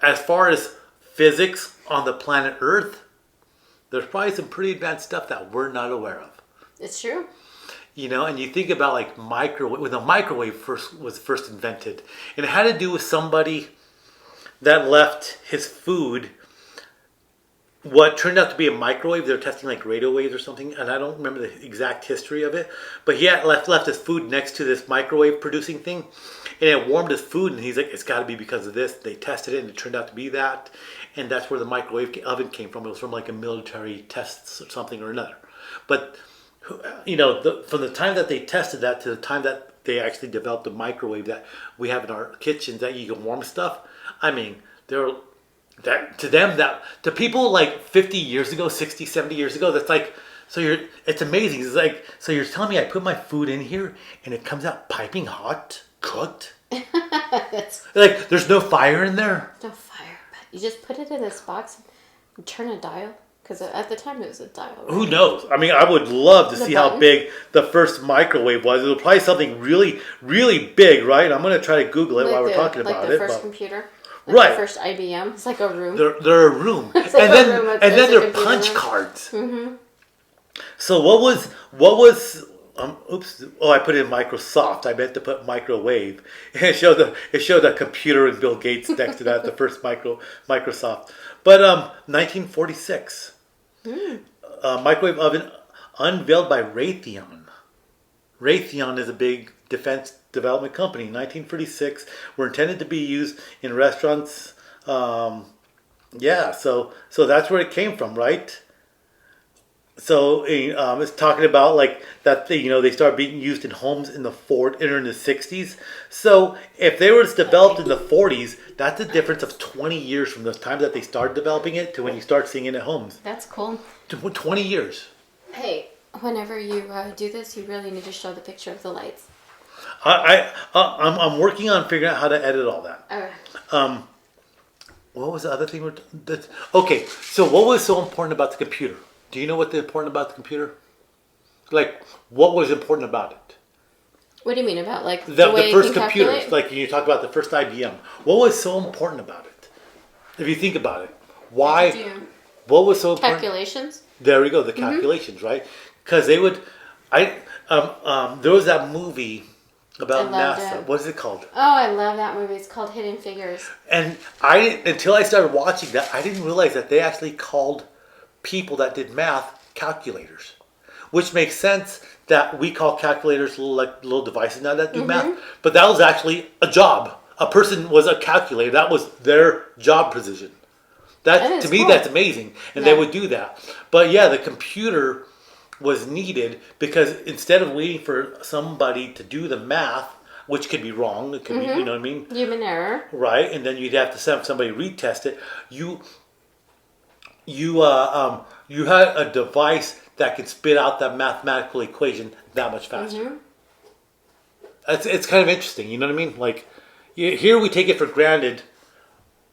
as far as physics on the planet Earth, there's probably some pretty advanced stuff that we're not aware of. It's true. And you think about like microwave, when the microwave was first invented, and it had to do with somebody that left his food, what turned out to be a microwave. They were testing like radio waves or something, and I don't remember the exact history of it. But he had left his food next to this microwave producing thing, and it warmed his food. And he's like, "It's got to be because of this." They tested it, and it turned out to be that, and that's where the microwave oven came from. It was from like a military test or something or another. But from the time that they tested that to the time that they actually developed the microwave that we have in our kitchens that you can warm stuff. I mean, to people like 50 years ago, 60, 70 years ago, that's like, it's amazing. It's like, so you're telling me I put my food in here and it comes out piping hot, cooked? Like, there's no fire in there? No fire, but you just put it in this box and turn a dial. Because at the time it was a dial. Right? Who knows? I mean, I would love to see how big the first microwave was. It was probably something really, really big, right? I'm going to try to Google it while we're talking about it. Like the first computer. Right. The first IBM. It's like a room. They're a room. And then they're punch cards. Mm-hmm. So what was oops. Oh, I put in Microsoft. I meant to put microwave. It showed a computer and Bill Gates next to that, the first Microsoft. But 1946. Microwave oven unveiled by Raytheon. Raytheon is a big defense development company. 1946 were intended to be used in restaurants. So that's where it came from, right? So it's talking about like that they started being used in homes in the 60s. So if they were developed in the 40s, that's a difference of 20 years from the time that they started developing it to when you start seeing it at homes. That's cool. 20 years. Hey, whenever you do this, you really need to show the picture of the lights. I'm working on figuring out how to edit all that. Okay. What was the other thing? Okay, so what was so important about the computer? Do you know what's important about the computer? Like, what was important about it? What do you mean about like the way first computers? Calculate? Like you talk about the first IBM. What was so important about it? If you think about it, why? What was so important? Calculations. There we go. The calculations, right? Because they would. There was that movie about NASA. What is it called? Oh, I love that movie. It's called Hidden Figures. And until I started watching that, I didn't realize that they actually called people that did math calculators, which makes sense that we call calculators little devices now that do math, but that was actually a job. A person was a calculator. That was their job position. That to me, cool. That's amazing, and they would do that. But yeah, the computer was needed because instead of waiting for somebody to do the math, which could be wrong, it could be, you know what I mean? Human error. Right, and then you'd have to have somebody retest it. you had a device that could spit out that mathematical equation that much faster. Mm-hmm. It's kind of interesting, you know what I mean? Like, here we take it for granted.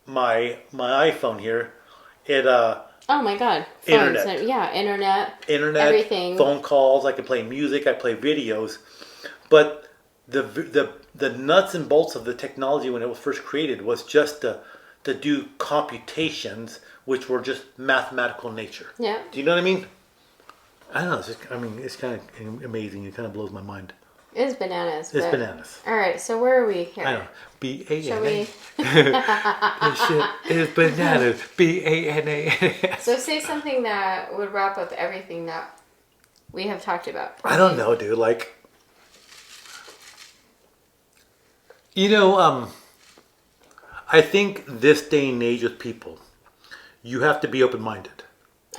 My iPhone here, it Oh my God. Phones. internet, Yeah, internet, everything. phone calls. I can play music. I play videos, but the nuts and bolts of the technology when it was first created was just to do computations, which were just mathematical nature. Yeah. Do you know what I mean? I don't know. It's just, I mean, it's kind of amazing. It kind of blows my mind. It's bananas. It's bananas. All right, so where are we here? I know. Shall we? This shit is bananas. BANANAS. So say something that would wrap up everything that we have talked about. I don't know, dude. Like, I think this day and age with people, you have to be open-minded.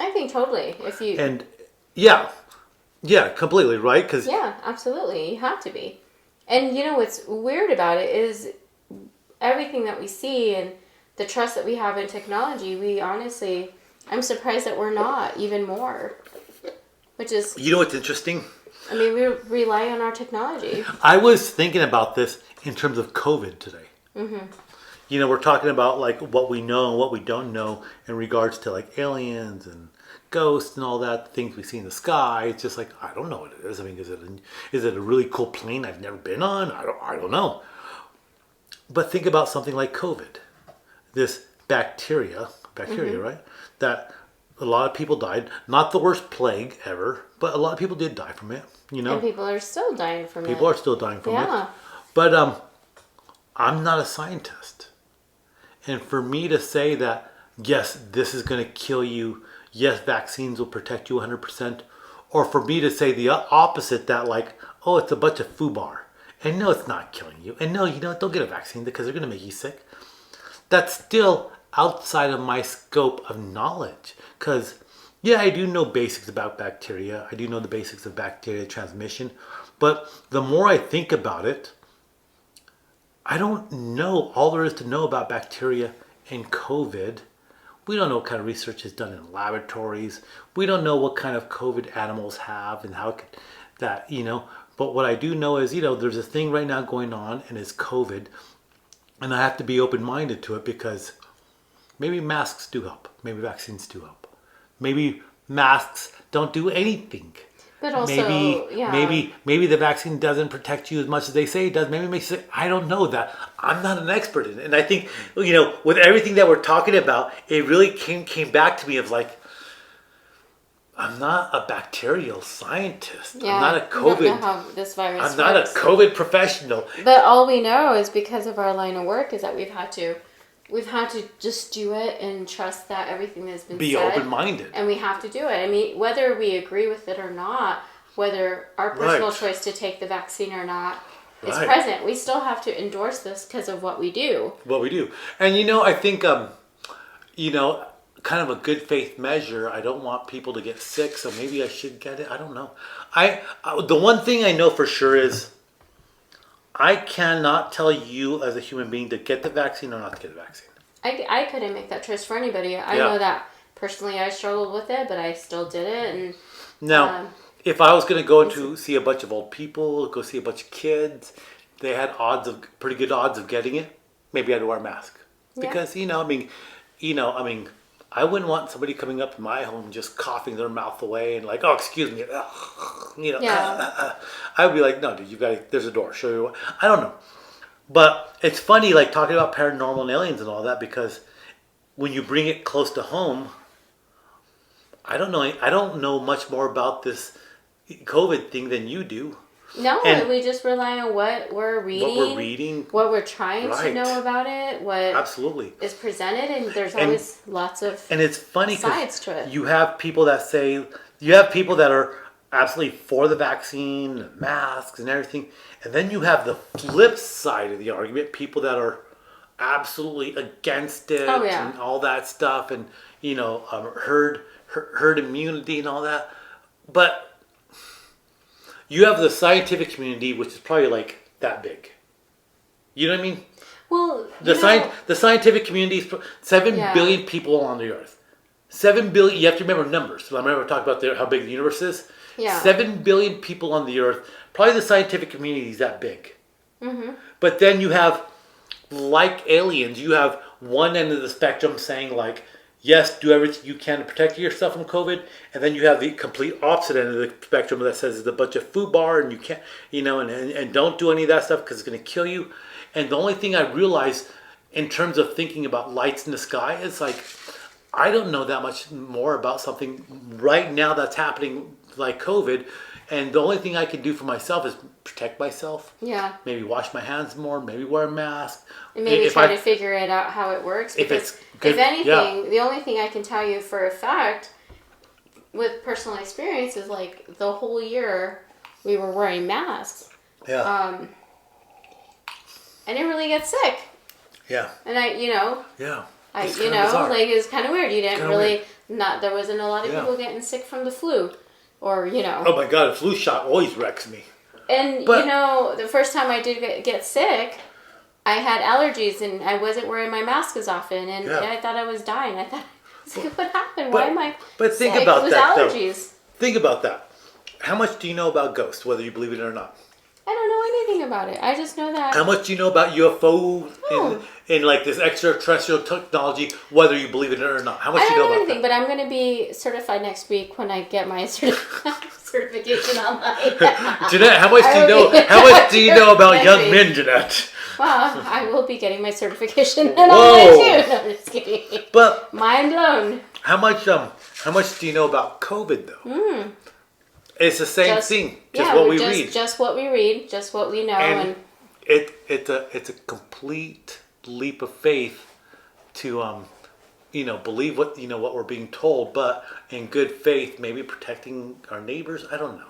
I think totally. If you And yeah, completely, right? Because yeah, absolutely, you have to be. And you know what's weird about it is everything that we see and the trust that we have in technology. We honestly, I'm surprised that we're not even more. Which is, you know what's interesting? I mean, we rely on our technology. I was thinking about this in terms of COVID today. Mm-hmm. We're talking about like what we know and what we don't know in regards to like aliens and ghosts and all that, things we see in the sky. It's just like, I don't know what it is. I mean, is it a really cool plane I've never been on? I don't know. But think about something like COVID, this bacteria, Mm-hmm. right? That a lot of people died. Not the worst plague ever, but a lot of people did die from it. And people are still dying from it. People are still dying from Yeah. it. But I'm not a scientist, and for me to say that yes, this is going to kill you. Yes, vaccines will protect you 100%. Or for me to say the opposite, that like, oh, it's a bunch of foobar. And no, it's not killing you. And no, don't get a vaccine because they're going to make you sick. That's still outside of my scope of knowledge. Because, yeah, I do know basics about bacteria. I do know the basics of bacteria transmission. But the more I think about it, I don't know all there is to know about bacteria and COVID. We don't know what kind of research is done in laboratories. We don't know what kind of COVID animals have and how that. But what I do know is, there's a thing right now going on and it's COVID. And I have to be open-minded to it because maybe masks do help. Maybe vaccines do help. Maybe masks don't do anything. But also, maybe the vaccine doesn't protect you as much as they say it does. Maybe it makes you sick. I don't know that. I'm not an expert in it. And I think, with everything that we're talking about, it really came back to me of like, I'm not a bacterial scientist. Yeah, I'm not a we don't know COVID. how this virus I'm not a works. COVID professional. But all we know is because of our line of work is that we've had to just do it and trust that everything has been Be said. open-minded. And we have to do it. I mean, whether we agree with it or not, whether our personal Right. choice to take the vaccine or not is Right. present, we still have to endorse this because of what we do. What we do. And I think, kind of a good faith measure, I don't want people to get sick, so maybe I should get it. I don't know. The one thing I know for sure is I cannot tell you as a human being to get the vaccine or not to get the vaccine. I couldn't make that choice for anybody. I Yeah. know that personally I struggled with it, but I still did it. And Now, if I was going to go to see a bunch of old people, go see a bunch of kids, they had pretty good odds of getting it, maybe I'd wear a mask. Yeah. Because, I wouldn't want somebody coming up to my home just coughing their mouth away and like, oh, excuse me. Yeah. I would be like, no, dude, there's a door. Show you what. I don't know. But it's funny, like talking about paranormal and aliens and all that, because when you bring it close to home, I don't know much more about this COVID thing than you do. no, And we just rely on what we're reading, what we're trying to Right. know about it, what Absolutely. is presented, and there's And- always lots of And it's funny sides to because it. you have people that are absolutely for the vaccine, masks, and everything, and then you have the flip side of the argument: people that are absolutely against it Oh, yeah. and all that stuff, and herd immunity and all that. But you have the scientific community, which is probably like that big. You know what I mean? Well, The scientific community is 7 Yeah. billion people on the earth. 7 billion. You have to remember numbers. So I remember talking about how big the universe is. Yeah. 7 billion people on the earth. Probably the scientific community is that big. Mm-hmm. But then you have, like aliens, you have one end of the spectrum saying like, yes, do everything you can to protect yourself from COVID. And then you have the complete opposite end of the spectrum that says it's a bunch of foobar and you can't, and don't do any of that stuff because it's going to kill you. And the only thing I realized in terms of thinking about lights in the sky is like, I don't know that much more about something right now that's happening like COVID. And the only thing I can do for myself is protect myself. Yeah. Maybe wash my hands more. Maybe wear a mask. And maybe try to figure it out how it works. Because if anything, the only thing I can tell you for a fact with personal experience is like the whole year we were wearing masks. Yeah. I didn't really get sick. Yeah. And Yeah. Like it was kind of weird. You didn't really, there wasn't a lot of people getting sick from the flu. Or, Oh my God, a flu shot always wrecks me. And, the first time I did get sick, I had allergies and I wasn't wearing my mask as often. And I thought I was dying. I thought, what happened? Why am I But think sick? about It was that, allergies. Though. Think about that. How much do you know about ghosts, whether you believe it or not? I don't know anything about it. I just know that. How much do you know about UFO and like this extraterrestrial technology, whether you believe it or not? How much do you know about anything, that? But I'm going to be certified next week when I get my certification online. Jeanette, how much do you know about young men, Jeanette? Wow, I will be getting my certification and online too. No, I'm just kidding. But mind blown. How much do you know about COVID though? It's the same thing. Just what we read. Just what we read. Just what we know. And it's a complete leap of faith to believe what we're being told, but in good faith, maybe protecting our neighbors. I don't know.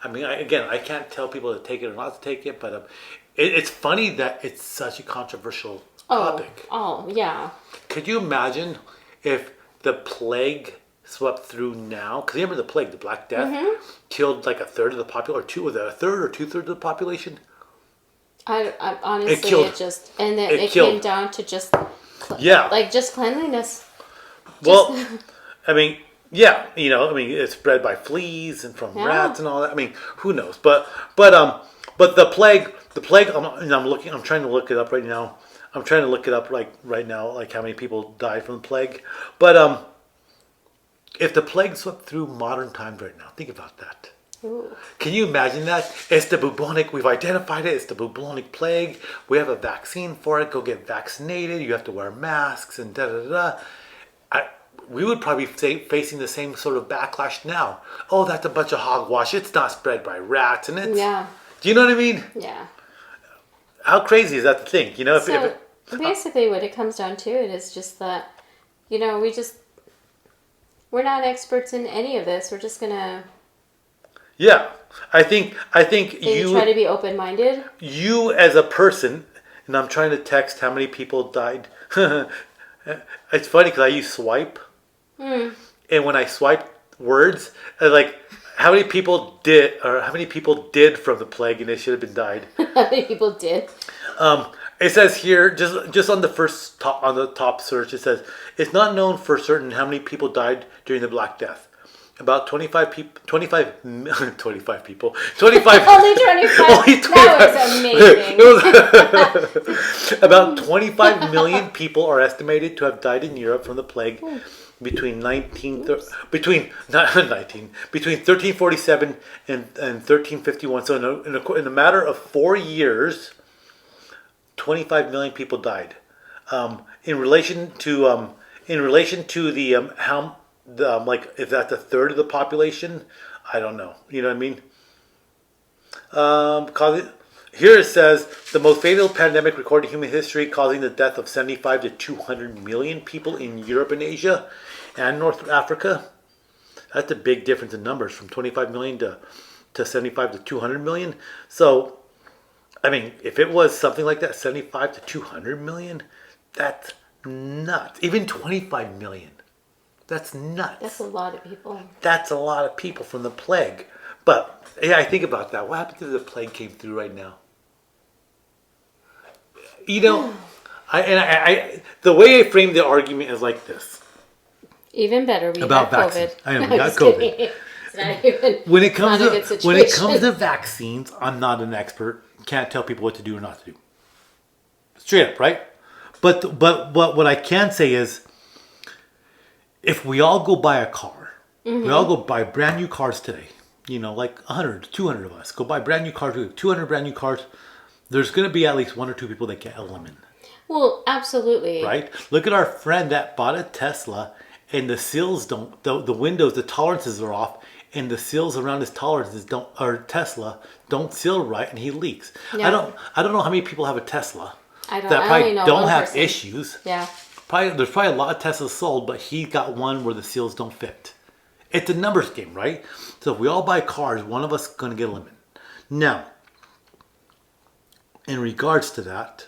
I mean, I can't tell people to take it or not to take it, but it's funny that it's such a controversial topic. Oh, yeah. Could you imagine if the plague swept through now? Because remember the plague, the Black Death, killed like a third of the population, or a third or 2/3 of the population. I honestly, it came down to just just cleanliness. Well, I mean, it's spread by fleas and from rats and all that. I mean, who knows? But the plague. I'm trying to look it up right now. I'm trying to look it up right now, like how many people died from the plague. But if the plague swept through modern times right now, think about that. Ooh. Can you imagine that? It's the bubonic. We've identified it. It's the bubonic plague. We have a vaccine for it. Go get vaccinated. You have to wear masks and da da da. We would probably be facing the same sort of backlash now. Oh, that's a bunch of hogwash. It's not spread by rats, and it's. Yeah. Do you know what I mean? Yeah. How crazy is that to think? Basically, what it comes down to is just that, we're not experts in any of this. We're just gonna. Yeah, I think you try to be open-minded. You as a person, and I'm trying to text how many people died. It's funny because I use swipe, and when I swipe words, like how many people did from the plague, and they should have been died. How many people did? It says here, just on the top search, it says it's not known for certain how many people died during the Black Death. About 25 people. 25 people. 25. Only 25. That was amazing. About 25 million people are estimated to have died in Europe from the plague between 1347 and 1351. So in a matter of 4 years, 25 million people died. In relation to the if that's a third of the population, I don't know. You know what I mean? Here it says the most fatal pandemic recorded in human history, causing the death of 75 to 200 million people in Europe and Asia and North Africa. That's a big difference in numbers, from 25 million to 75 to 200 million. So, I mean, if it was something like that, 75 to 200 million, that's nuts. Even 25 million. That's nuts. That's a lot of people. That's a lot of people from the plague. But, I think about that. What happened if the plague came through right now? The way I frame the argument is like this. Even better, we about got vaccines. COVID. I know, No, we got just COVID. kidding. It's not even, When it comes not a good to when it situation. comes to vaccines, I'm not an expert. Can't tell people what to do or not to do. Straight up, right? But what I can say is, if we all go buy a car, we all go buy brand new cars today. You know, like 100, 200 of us go buy brand new cars. We have 200 brand new cars. There's going to be at least one or two people that get a lemon. Well, absolutely. Right? Look at our friend that bought a Tesla and the seals don't, the windows, the tolerances are off and the seals around his tolerances don't, or Tesla don't seal right and he leaks. Yeah. I don't know how many people have a Tesla I don't, that I probably only know don't one have person. issues. Yeah. There's probably a lot of Teslas sold, but he got one where the seals don't fit. It's a numbers game, right? So if we all buy cars, one of us is going to get a lemon. Now, in regards to that,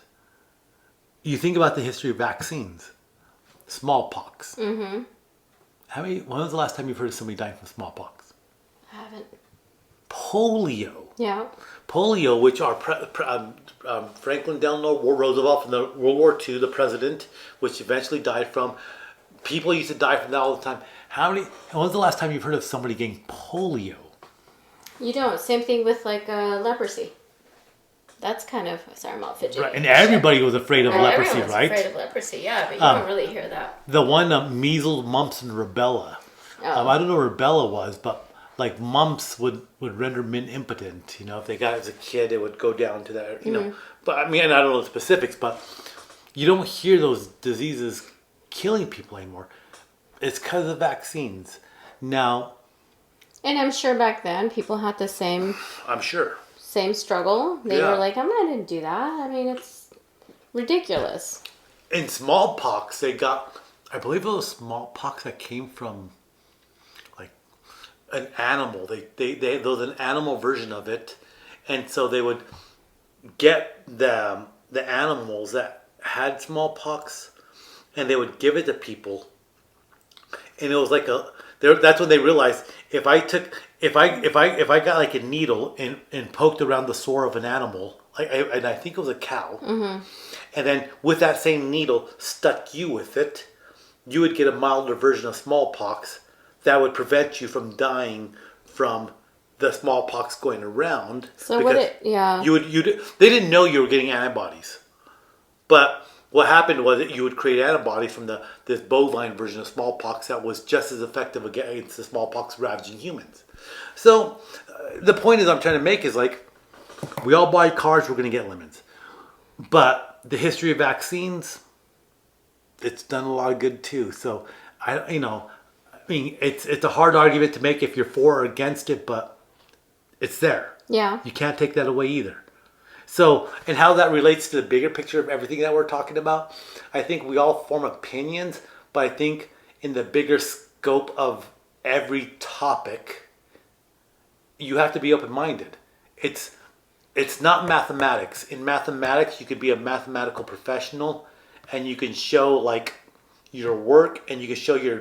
you think about the history of vaccines. Smallpox. Mm-hmm. When was the last time you've heard of somebody dying from smallpox? I haven't. Polio. Yeah. Polio, which our Franklin Delano Roosevelt from the World War II, the president, which eventually died from. People used to die from that all the time. When was the last time you've heard of somebody getting polio? You don't. Same thing with like leprosy. That's kind of, sorry, I'm all fidgety. Right, and everybody was afraid of leprosy, everyone's right? afraid of leprosy, yeah, but you don't really hear that. The one, measles, mumps, and rubella. Oh. I don't know what rubella was, but like mumps would render men impotent. You know, if they got it as a kid, it would go down to that, you know. But I mean, I don't know the specifics, but you don't hear those diseases killing people anymore. It's because of vaccines. Now. And I'm sure back then people had the same. I'm sure. Same struggle. They were like, I'm not going to do that. I mean, it's ridiculous. In smallpox, they got, I believe it was smallpox that came from like an animal. There was an animal version of it. And so they would get the animals that had smallpox and they would give it to people. And it was like that's when they realized if I got like a needle and poked around the sore of an animal, and I think it was a cow, and then with that same needle stuck you with it, you would get a milder version of smallpox that would prevent you from dying from the smallpox going around. So they didn't know you were getting antibodies, but what happened was that you would create antibodies from this bovine version of smallpox that was just as effective against the smallpox ravaging humans. So the point is I'm trying to make is like, we all buy cars, we're going to get lemons. But the history of vaccines, it's done a lot of good too. So it's a hard argument to make if you're for or against it, but it's there. Yeah. You can't take that away either. So, and how that relates to the bigger picture of everything that we're talking about, I think we all form opinions, but I think in the bigger scope of every topic, you have to be open-minded. It's not mathematics. In mathematics, you could be a mathematical professional, and you can show like your work, and you can show your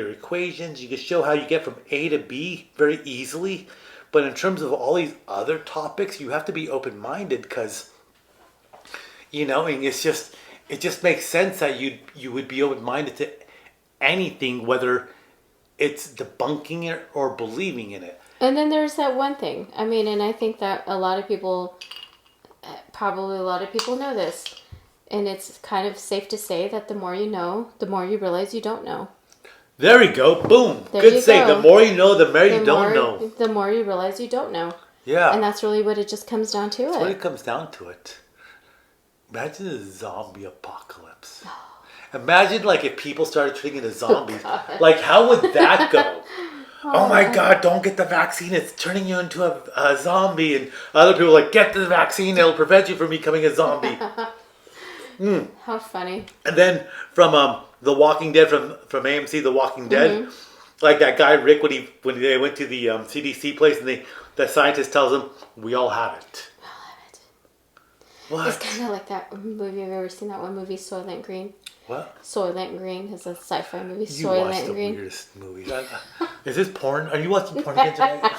equations. You can show how you get from A to B very easily. But in terms of all these other topics, you have to be open-minded because, and it just makes sense that you would be open-minded to anything, whether it's debunking it or believing in it. And then there's that one thing. I mean, and I think that a lot of people know this. And it's kind of safe to say that the more you know, the more you realize you don't know. There we go. Boom. Good say. The more you know, the more you don't know. The more you realize you don't know. Yeah. And that's really what it just comes down to. That's what it comes down to it. Imagine a zombie apocalypse. Imagine like if people started turning into zombies. Like how would that go? Oh my God, don't get the vaccine. It's turning you into a zombie. And other people are like, get the vaccine. It'll prevent you from becoming a zombie. How funny. And then from The Walking Dead, from AMC, The Walking Dead, like that guy Rick when they went to the CDC place and the scientist tells them, we all have it. We all have it. What? It's kind of like that movie. Have you ever seen that one movie, Soylent Green? What? Soylent Green is a sci-fi movie. You Soylent watch the Green. weirdest movies. Is this porn? Are you watching porn again tonight?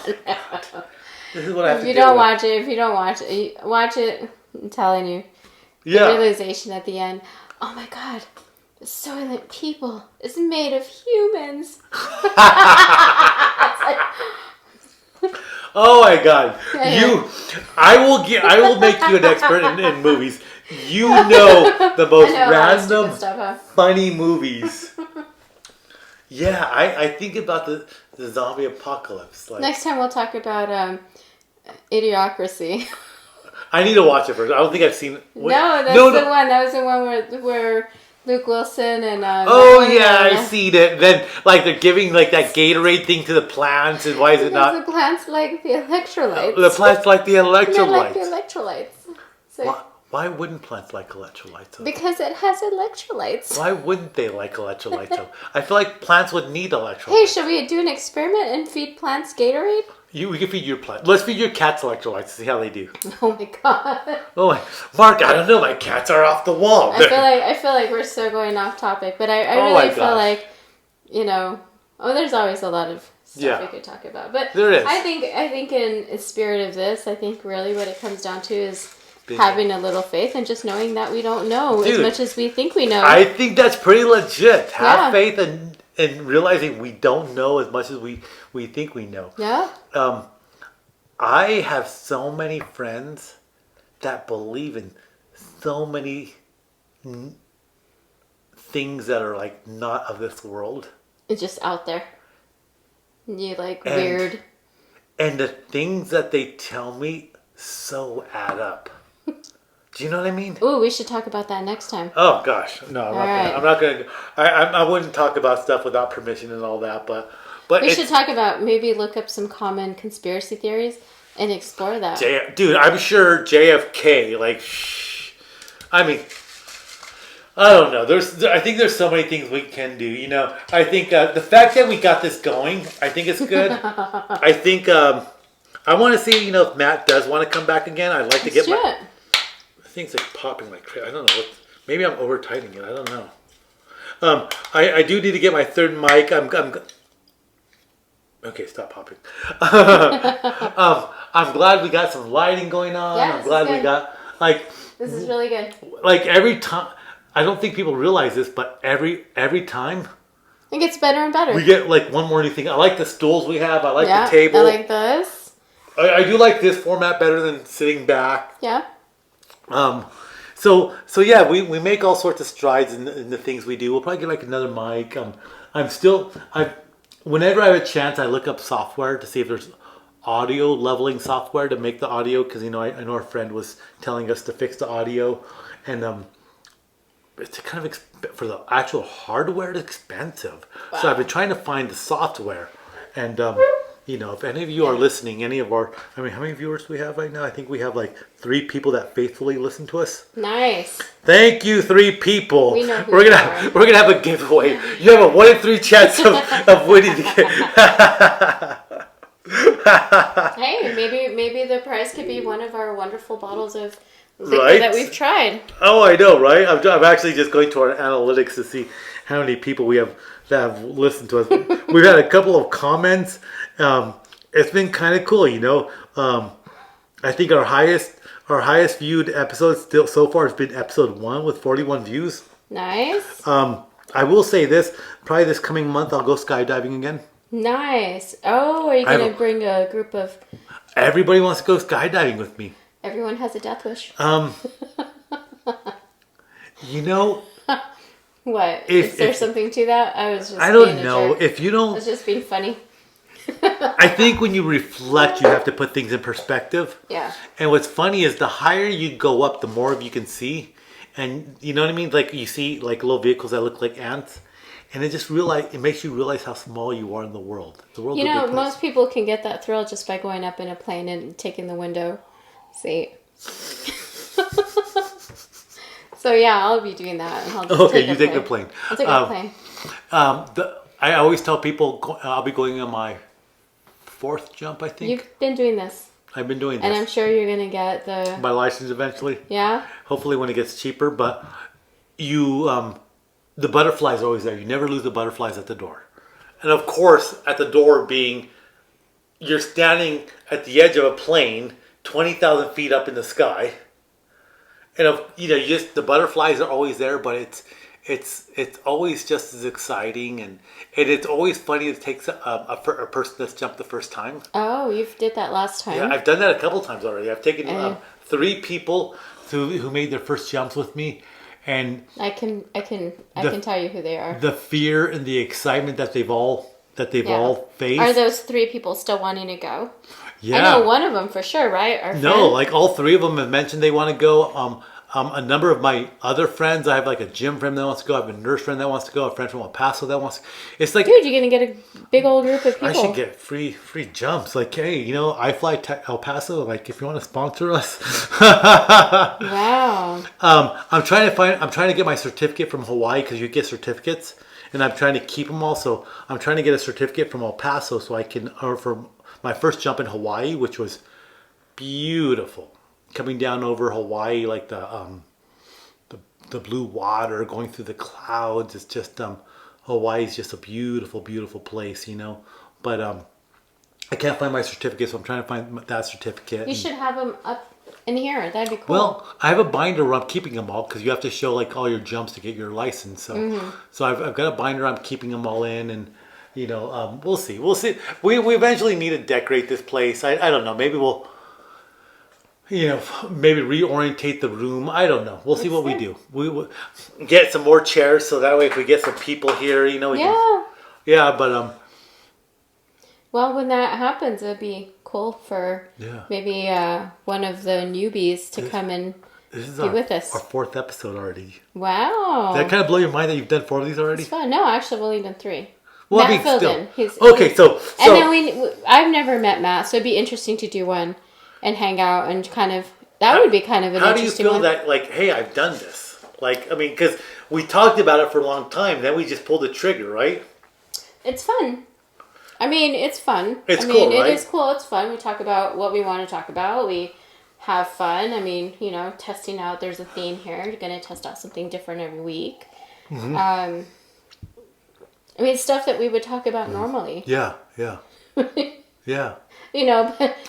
This is what I have to do. If you don't watch it, I'm telling you. Yeah. The realization at the end, oh my God, Soylent people is made of humans. Oh my God! I will make you an expert in movies. You know the most random, funny movies. Yeah, I think about the zombie apocalypse. Like, next time we'll talk about Idiocracy. I need to watch it first. I don't think I've seen it. No, that's the one. That was the one where Luke Wilson and I've seen it. Then like they're giving like that Gatorade thing to the plants, and why is it not? The plants like the electrolytes. The plants like the electrolytes. They like the electrolytes. So, why wouldn't plants like electrolytes? Though? Because it has electrolytes. Why wouldn't they like electrolytes? Though? I feel like plants would need electrolytes. Hey, should we do an experiment and feed plants Gatorade? We can feed your plant. Let's feed your cats electrolytes. See how they do. Oh my God. Oh my, Mark! I don't know. My cats are off the wall. I feel like we're still going off topic, but I really feel like, there's always a lot of stuff we could talk about. But there is. I think in the spirit of this, I think really what it comes down to is having a little faith and just knowing that we don't know as much as we think we know. I think that's pretty legit. Have faith and realizing we don't know as much as we think we know. Yeah. I have so many friends that believe in so many things that are like not of this world. It's just out there. You weird. And the things that they tell me so add up. Do you know what I mean? Ooh, we should talk about that next time. Oh gosh, no, I'm not gonna. I wouldn't talk about stuff without permission and all that, but we should talk about maybe look up some common conspiracy theories and explore that. Dude, I'm sure JFK. I mean, I don't know. I think there's so many things we can do. I think the fact that we got this going, I think it's good. I think I want to see if Matt does want to come back again. I'd like to get my. Things like popping like crazy. I don't know what. Maybe I'm over tightening it. I don't know. I do need to get my third mic. Okay, stop popping. I'm glad we got some lighting going on. Yeah, I'm glad we got This is really good. Every time, I don't think people realize this, but every time it gets better and better. We get one more new thing. I like the stools we have. I like the table. I like this. I do like this format better than sitting back. Yeah. So yeah, we make all sorts of strides in the things we do. We'll probably get another mic. Whenever I have a chance, I look up software to see if there's audio leveling software to make the audio, because I know our friend was telling us to fix the audio, and it's kind of for the actual hardware, it's expensive. Wow. So I've been trying to find the software, and if any of you are listening, how many viewers do we have right now? I think we have 3 people that faithfully listen to us. Nice. Thank you, 3 people. We know we're gonna have a giveaway. You have a 1 in 3 chance of winning the game. Hey, maybe the prize could be one of our wonderful bottles of liquor that we've tried. Oh, I know, right? I'm actually just going to our analytics to see how many people we have that have listened to us. We've had a couple of comments. It's been kind of cool, I think our highest viewed episode still so far has been episode 1 with 41 views. Nice. I will say this, probably this coming month I'll go skydiving again. Nice. Oh, are you going to bring a group of... Everybody wants to go skydiving with me. Everyone has a death wish. What? Is there something to that? I don't know. If you don't... I was just being funny. I think when you reflect, you have to put things in perspective. Yeah. And what's funny is the higher you go up, the more of you can see. And you know what I mean? You see little vehicles that look like ants. And it makes you realize how small you are in the world. The world's a big place. Most people can get that thrill just by going up in a plane and taking the window seat. So yeah, I'll be doing that. And I'll just take a plane. I'll take a plane. I always tell people I'll be going on my 4th jump, I think. You've been doing this. I've been doing this. And I'm sure you're going to get my license eventually. Yeah? Hopefully when it gets cheaper. But the butterflies are always there. You never lose the butterflies at the door. And of course, at the door being, you're standing at the edge of a plane, 20,000 feet up in the sky. And the butterflies are always there, but it's always just as exciting, and it's always funny to take a person that's jumped the first time. Oh, you did that last time. Yeah, I've done that a couple times already. I've taken 3 people who made their first jumps with me, and I can tell you who they are. The fear and the excitement that they've all faced. Are those 3 people still wanting to go? Yeah, I know one of them for sure, right? Our no, friend? like all 3 of them have mentioned they want to go. A number of my other friends, I have like a gym friend that wants to go. I have a nurse friend that wants to go. A friend from El Paso that wants to. It's like, dude, you're gonna get a big old group of people. I should get free jumps. Like, hey, I fly to El Paso. Like, if you want to sponsor us. Wow. I'm trying to get my certificate from Hawaii, because you get certificates, and I'm trying to keep them all. So I'm trying to get a certificate from El Paso so I can, or for my first jump in Hawaii, which was beautiful. Coming down over Hawaii, like the blue water going through the clouds. It's just Hawaii's just a beautiful, beautiful place, But I can't find my certificate, so I'm trying to find that certificate. You should have them up in here. That'd be cool. Well, I have a binder where I'm keeping them all, because you have to show like all your jumps to get your license. So, so I've got a binder. I'm keeping them all in, and we'll see. We'll see. We eventually need to decorate this place. I don't know. Maybe we'll. Maybe reorientate the room. I don't know. We'll see what we do. We will get some more chairs, so that way if we get some people here, we can. Yeah, but well, when that happens, it'd be cool for maybe one of the newbies to come and be with us. Our 4th episode already. Wow. Did that kind of blow your mind that you've done 4 of these already? It's fun. No, actually, I've only done 3. Well, Matt filled in. Okay, so and then I've never met Matt, so it'd be interesting to do one. And hang out and that would be kind of an interesting one. How do you feel that, like, hey, I've done this? Like, I mean, because we talked about it for a long time, then we just pulled the trigger, right? It's fun. I mean, it's fun. It's cool, right? It is cool. It's fun. We talk about what we want to talk about. We have fun. I mean, testing out. There's a theme here. You're going to test out something different every week. Mm-hmm. I mean, stuff that we would talk about normally. Yeah. Yeah. But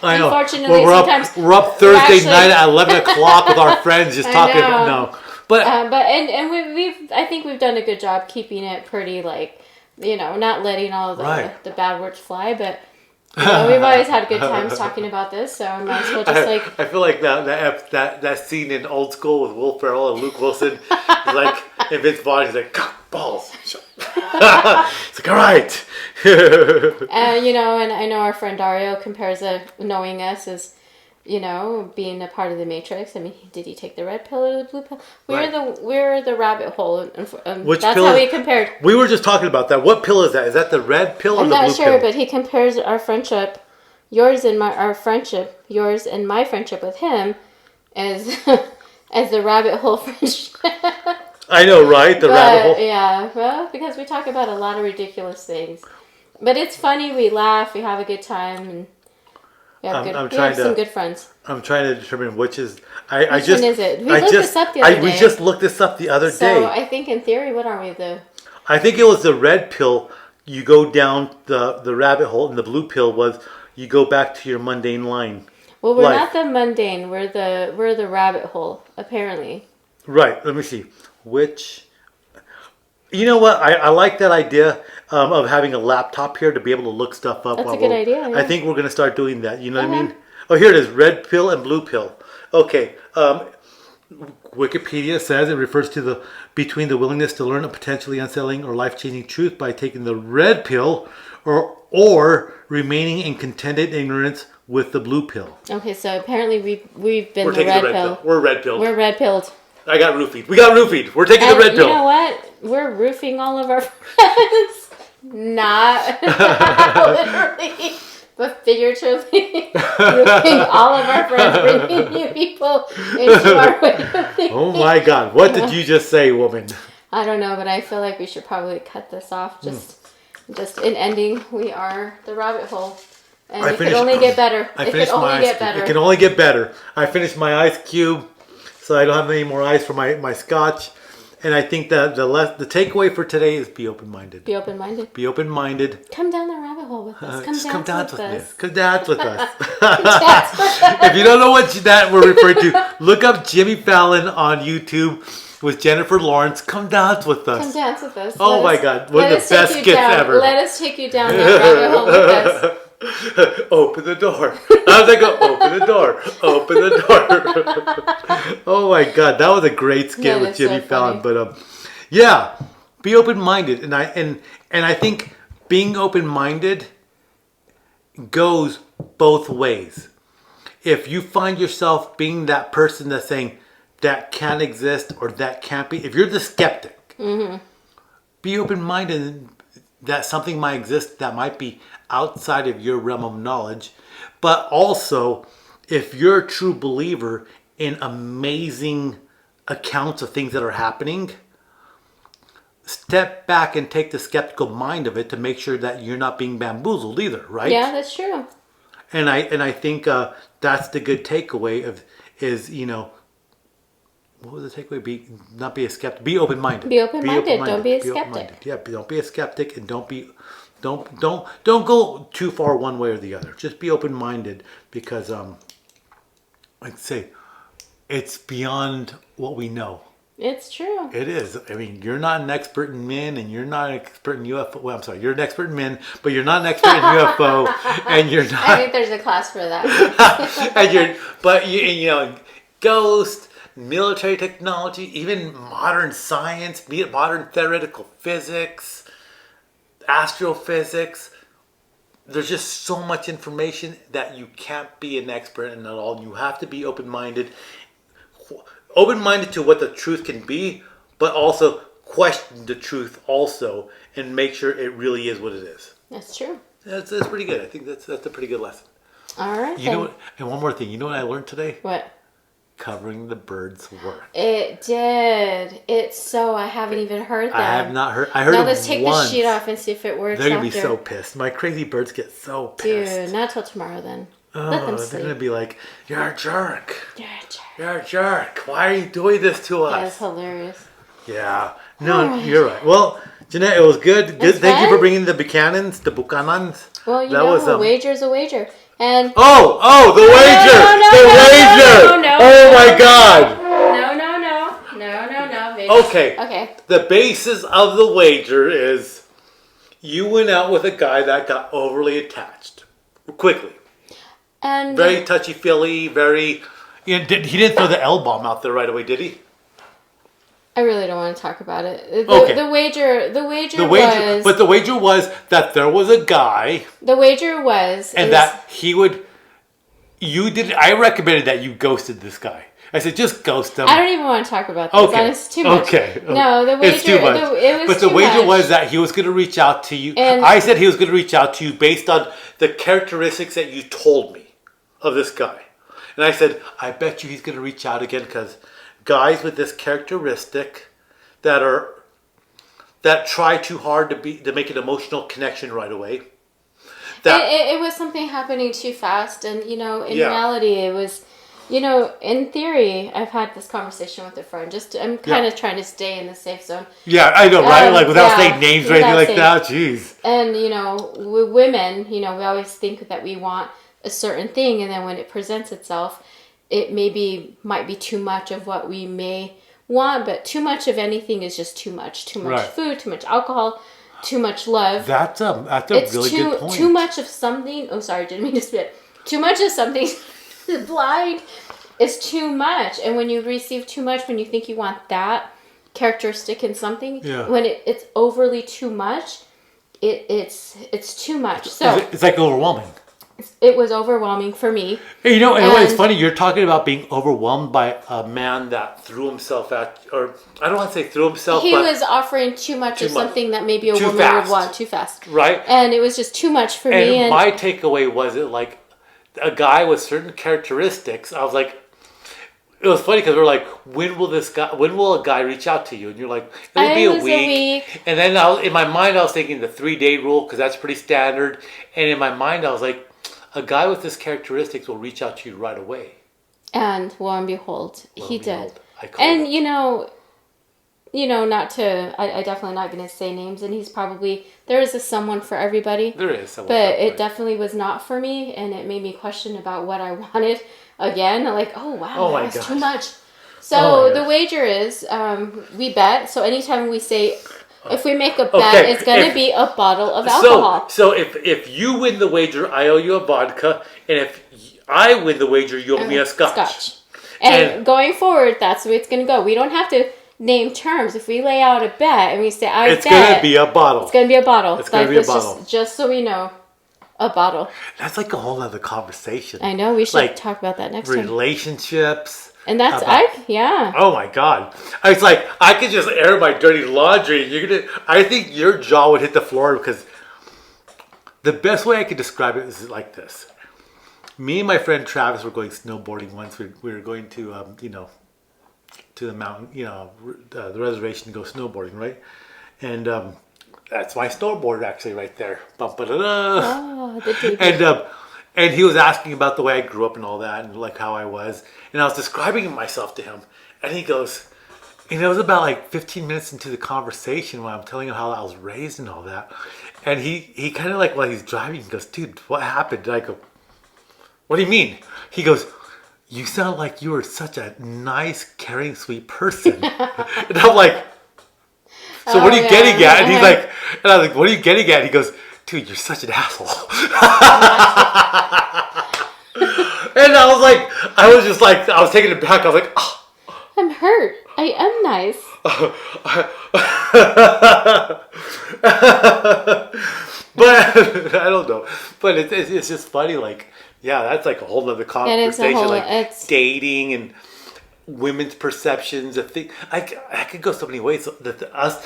I know. unfortunately, Well, sometimes we're up Thursday night at 11 o'clock with our friends just talking. No, but I think we've done a good job keeping it pretty, like, not letting all the bad words fly. But we've always had good times talking about this, so I might as well just like. I feel like that scene in Old School with Will Ferrell and Luke Wilson, like, and Vince Vaughn, he's like, God, balls. It's like, all right. And and I know our friend Dario compares knowing us as, being a part of the Matrix. I mean, did he take the red pill or the blue pill? We're the rabbit hole. Which that's pill how we compared. We were just talking about that. What pill is that? Is that the red pill or the blue pill? I'm not sure, but he compares our friendship, yours and my friendship with him, as the rabbit hole friendship. I know, right? The rabbit hole. Yeah, well, because we talk about a lot of ridiculous things. But it's funny, we laugh, we have a good time, and we have some good friends. I'm trying to determine which is... Which one is it? We looked this up the other day. We just looked this up the other day. So I think in theory, what are we, I think it was the red pill, you go down the rabbit hole, and the blue pill was you go back to your mundane line. Well, we're not the mundane, we're the rabbit hole, apparently. Right, let me see. Which... You know what? I like that idea of having a laptop here to be able to look stuff up. That's a good idea. Yeah. I think we're going to start doing that. You know what I mean? Oh, here it is. Red pill and blue pill. Okay. Wikipedia says it refers to between the willingness to learn a potentially unsettling or life-changing truth by taking the red pill or remaining in contented ignorance with the blue pill. Okay, so apparently we've been the red pill. We're red pilled. We're red pilled. I got roofied. We got roofied. We're taking the red pill. You know what? We're roofing all of our friends. Not literally, but figuratively. Roofing all of our friends, bringing new people into our way of thinking. Oh my God. What did you just say, woman? I don't know, but I feel like we should probably cut this off. Just in ending, we are the rabbit hole. And it can only get better. It can only get better. I finished my ice cube. So I don't have any more ice for my scotch. And I think that the takeaway for today is be open-minded. Be open-minded. Be open-minded. Come down the rabbit hole with us. Come dance with us. Come dance with us. If you don't know what that we're referring to, look up Jimmy Fallon on YouTube. with Jennifer Lawrence. Come dance with us. Come dance with us. Oh my God, one of the best skits ever. Let us take you down that rabbit hole with us. Open the door. I was like, open the door. Open the door. Oh my God, that was a great skit with Jimmy Fallon. But yeah, be open-minded, and I think being open-minded goes both ways. If you find yourself being that person that's saying that can't exist or that can't be, if you're the skeptic, be open-minded that something might exist that might be outside of your realm of knowledge. But also, if you're a true believer in amazing accounts of things that are happening, step back and take the skeptical mind of it to make sure that you're not being bamboozled either, right? Yeah, that's true. And I think that's the good takeaway is, you know, what was the takeaway? Not be a skeptic. Be open-minded. Be open-minded. Don't be a skeptic. Yeah, don't be a skeptic, and don't go too far one way or the other. Just be open-minded, because like I say, it's beyond what we know. It's true. It is. I mean, you're not an expert in men, and you're not an expert in UFO. Well, I'm sorry, you're an expert in men, but you're not an expert in UFO, and you're not. I think there's a class for that. But you know, ghost, military technology, even modern science, be it modern theoretical physics, astrophysics. There's just so much information that you can't be an expert in at all. You have to be open-minded to what the truth can be, but also question the truth also, and make sure it really is what it is. That's true. That's pretty good. I think that's a pretty good lesson. All right. You know what? And one more thing. You know what I learned today? What? Covering the birds work. It did. I haven't even heard that. I have not heard. I heard now it let's take once. the sheet off and see if it works. They're gonna be so pissed. My crazy birds get so pissed. Dude, not till tomorrow then. Oh, Let them sleep. They're gonna be like, "You're a jerk. You're a jerk. You're a jerk. Why are you doing this to us?" That's hilarious. Yeah. No, you're right. Well, Jeanette, it was good. Good. Thank you for bringing the Buchanans, the Buchanans. Well, a wager's a wager. And the wager! No, oh my God! No. Okay. The basis of the wager is you went out with a guy that got overly attached quickly. And very touchy-feely, very... he didn't throw the L-bomb out there right away, did he? I really don't want to talk about it. The wager was that there was a guy... The wager was... And that he would... I recommended that you ghosted this guy. I said, just ghost him. I don't even want to talk about this. Okay. It's too much. Okay. No, the wager... It's too much. But the wager was that he was going to reach out to you. And I said he was going to reach out to you based on the characteristics that you told me of this guy. And I said, I bet you he's going to reach out again, because guys with this characteristic that try too hard to make an emotional connection right away. It was something happening too fast, and in reality, it was, in theory, I've had this conversation with a friend. I'm kind of trying to stay in the safe zone. Yeah, I know, right? Like without saying names or anything like that. Jeez. And with women, we always think that we want a certain thing, and then when it presents itself, it might be too much of what we may want, but too much of anything is just too much. Too much food, too much alcohol, too much love. That's a really good point. Too much of something. Oh, sorry, didn't mean to spit. Too much of something blind is too much. And when you receive too much, when you think you want that characteristic in something, when it's overly too much, it's too much. So it's like overwhelming. It was overwhelming for me. Hey, it's funny. You're talking about being overwhelmed by a man that threw himself at, or I don't want to say threw himself. He was offering too much of something that maybe a woman would want too fast. Right. And it was just too much for me. And my takeaway was it like a guy with certain characteristics. I was like, it was funny because we're like, when will a guy reach out to you? And you're like, it'll be a week. And then in my mind, I was thinking the 3-day rule, because that's pretty standard. And in my mind, I was like, a guy with this characteristics will reach out to you right away. And lo and behold, he did. And I definitely not going to say names, and there is someone for everybody. There is someone. But it definitely was not for me, and it made me question about what I wanted again. Like, oh wow, that was too much. So the wager is we bet. So anytime we say, if we make a bet, it's going to be a bottle of alcohol. So if you win the wager, I owe you a vodka, and if I win the wager, you owe me a scotch. And going forward, that's the way it's going to go. We don't have to name terms. If we lay out a bet and we say, it's going to be a bottle. It's going to be a bottle. It's going to be a bottle. Just so we know, a bottle. That's like a whole other conversation. I know. We should talk about that next time. Relationships. And that's, Oh my God. It's like, I could just air my dirty laundry. I think your jaw would hit the floor, because the best way I could describe it is like this. Me and my friend Travis were going snowboarding once. We were going to, to the mountain, the reservation to go snowboarding, right? And that's my snowboard actually right there. Oh, the TV. And he was asking about the way I grew up and all that, and like how I was. And I was describing myself to him. And he goes, and it was about like 15 minutes into the conversation when I'm telling him how I was raised and all that. And he kind of like, while he's driving, he goes, dude, what happened? And I go, what do you mean? He goes, you sound like you were such a nice, caring, sweet person. And I'm like, so what are you getting at? And he's like, and I was like, what are you getting at? And he goes, dude, you're such an asshole. And I was taken aback. I was like, oh. I'm hurt. I am nice. But I don't know. But it's just funny. Like, yeah, that's like a whole other conversation. Dating and women's perceptions of things. I could go so many ways. Us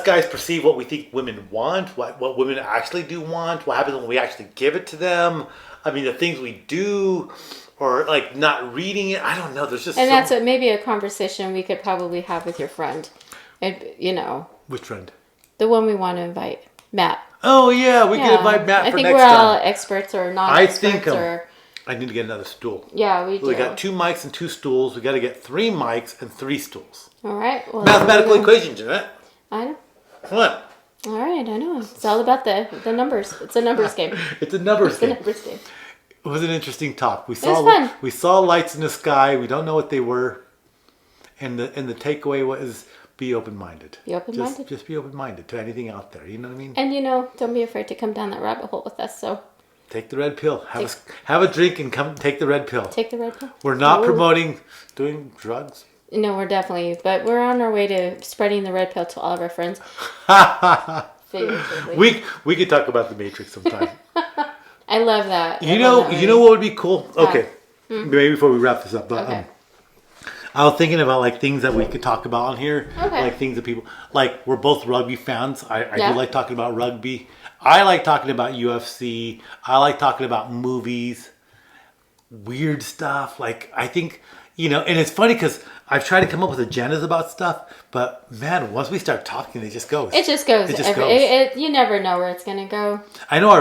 guys perceive what we think women want, what women actually do want, what happens when we actually give it to them. I mean, the things we do, or like not reading it. I don't know. There's just that's maybe a conversation we could probably have with your friend. And which friend? The one we want to invite, Matt. Oh yeah, we can invite Matt for next time. I think we're all experts or non-experts. I need to get another stool. Yeah, we do. We got 2 mics and 2 stools. We got to get 3 mics and 3 stools. All right. Well, mathematical equation, Jeanette. I know. What? All right, I know. It's all about the numbers. It's a numbers game. It's a numbers game. It was an interesting talk. We saw lights in the sky. We don't know what they were, and the takeaway was be open-minded. Be open-minded. Just be open-minded to anything out there. You know what I mean? And don't be afraid to come down that rabbit hole with us. So. Take the red pill. Have a drink and come take the red pill. Take the red pill. We're not promoting doing drugs. No, we're definitely, but we're on our way to spreading the red pill to all of our friends. We could talk about the Matrix sometime. I love that. You know what would be cool? Okay, maybe before we wrap this up, but I was thinking about like things that we could talk about on here, like things that people like. We're both rugby fans. I do like talking about rugby. I like talking about UFC. I like talking about movies, weird stuff. Like, I think, and it's funny because I've tried to come up with agendas about stuff, but man, once we start talking, it just goes. It just goes. You never know where it's going to go. I know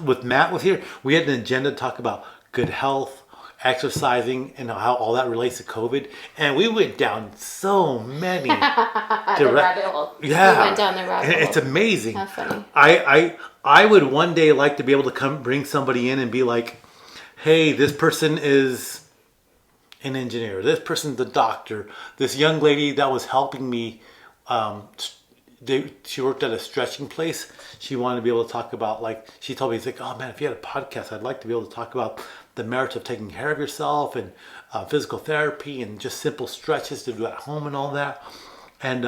with Matt was here, we had an agenda to talk about good health, exercising, and how all that relates to COVID. And we went down so many. The rabbit hole. Yeah. We went down the rabbit hole. It's amazing. How funny. I would one day like to be able to come bring somebody in and be like, hey, this person is an engineer. This person's a doctor. This young lady that was helping me, she worked at a stretching place. She wanted to be able to talk about, like, she told me, it's like, oh man, if you had a podcast, I'd like to be able to talk about the merits of taking care of yourself and physical therapy and just simple stretches to do at home and all that. And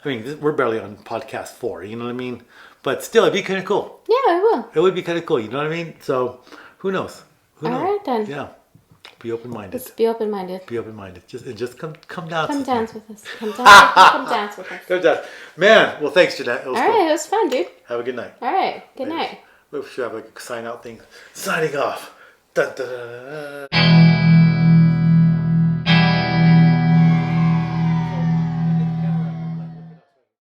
we're barely on podcast 4, you know what I mean? But still, it'd be kind of cool. Yeah, it will. It would be kind of cool, you know what I mean? So, who knows? All right, then. Yeah. Be open-minded. Just be open-minded. Be open-minded. Just come dance. Come dance with us. Come dance with us. Come dance. Man, well, thanks, Jeanette. All right, it was fun, dude. Have a good night. All right, good night. We should have like a sign-out thing. Signing off. Dun, dun, dun, dun.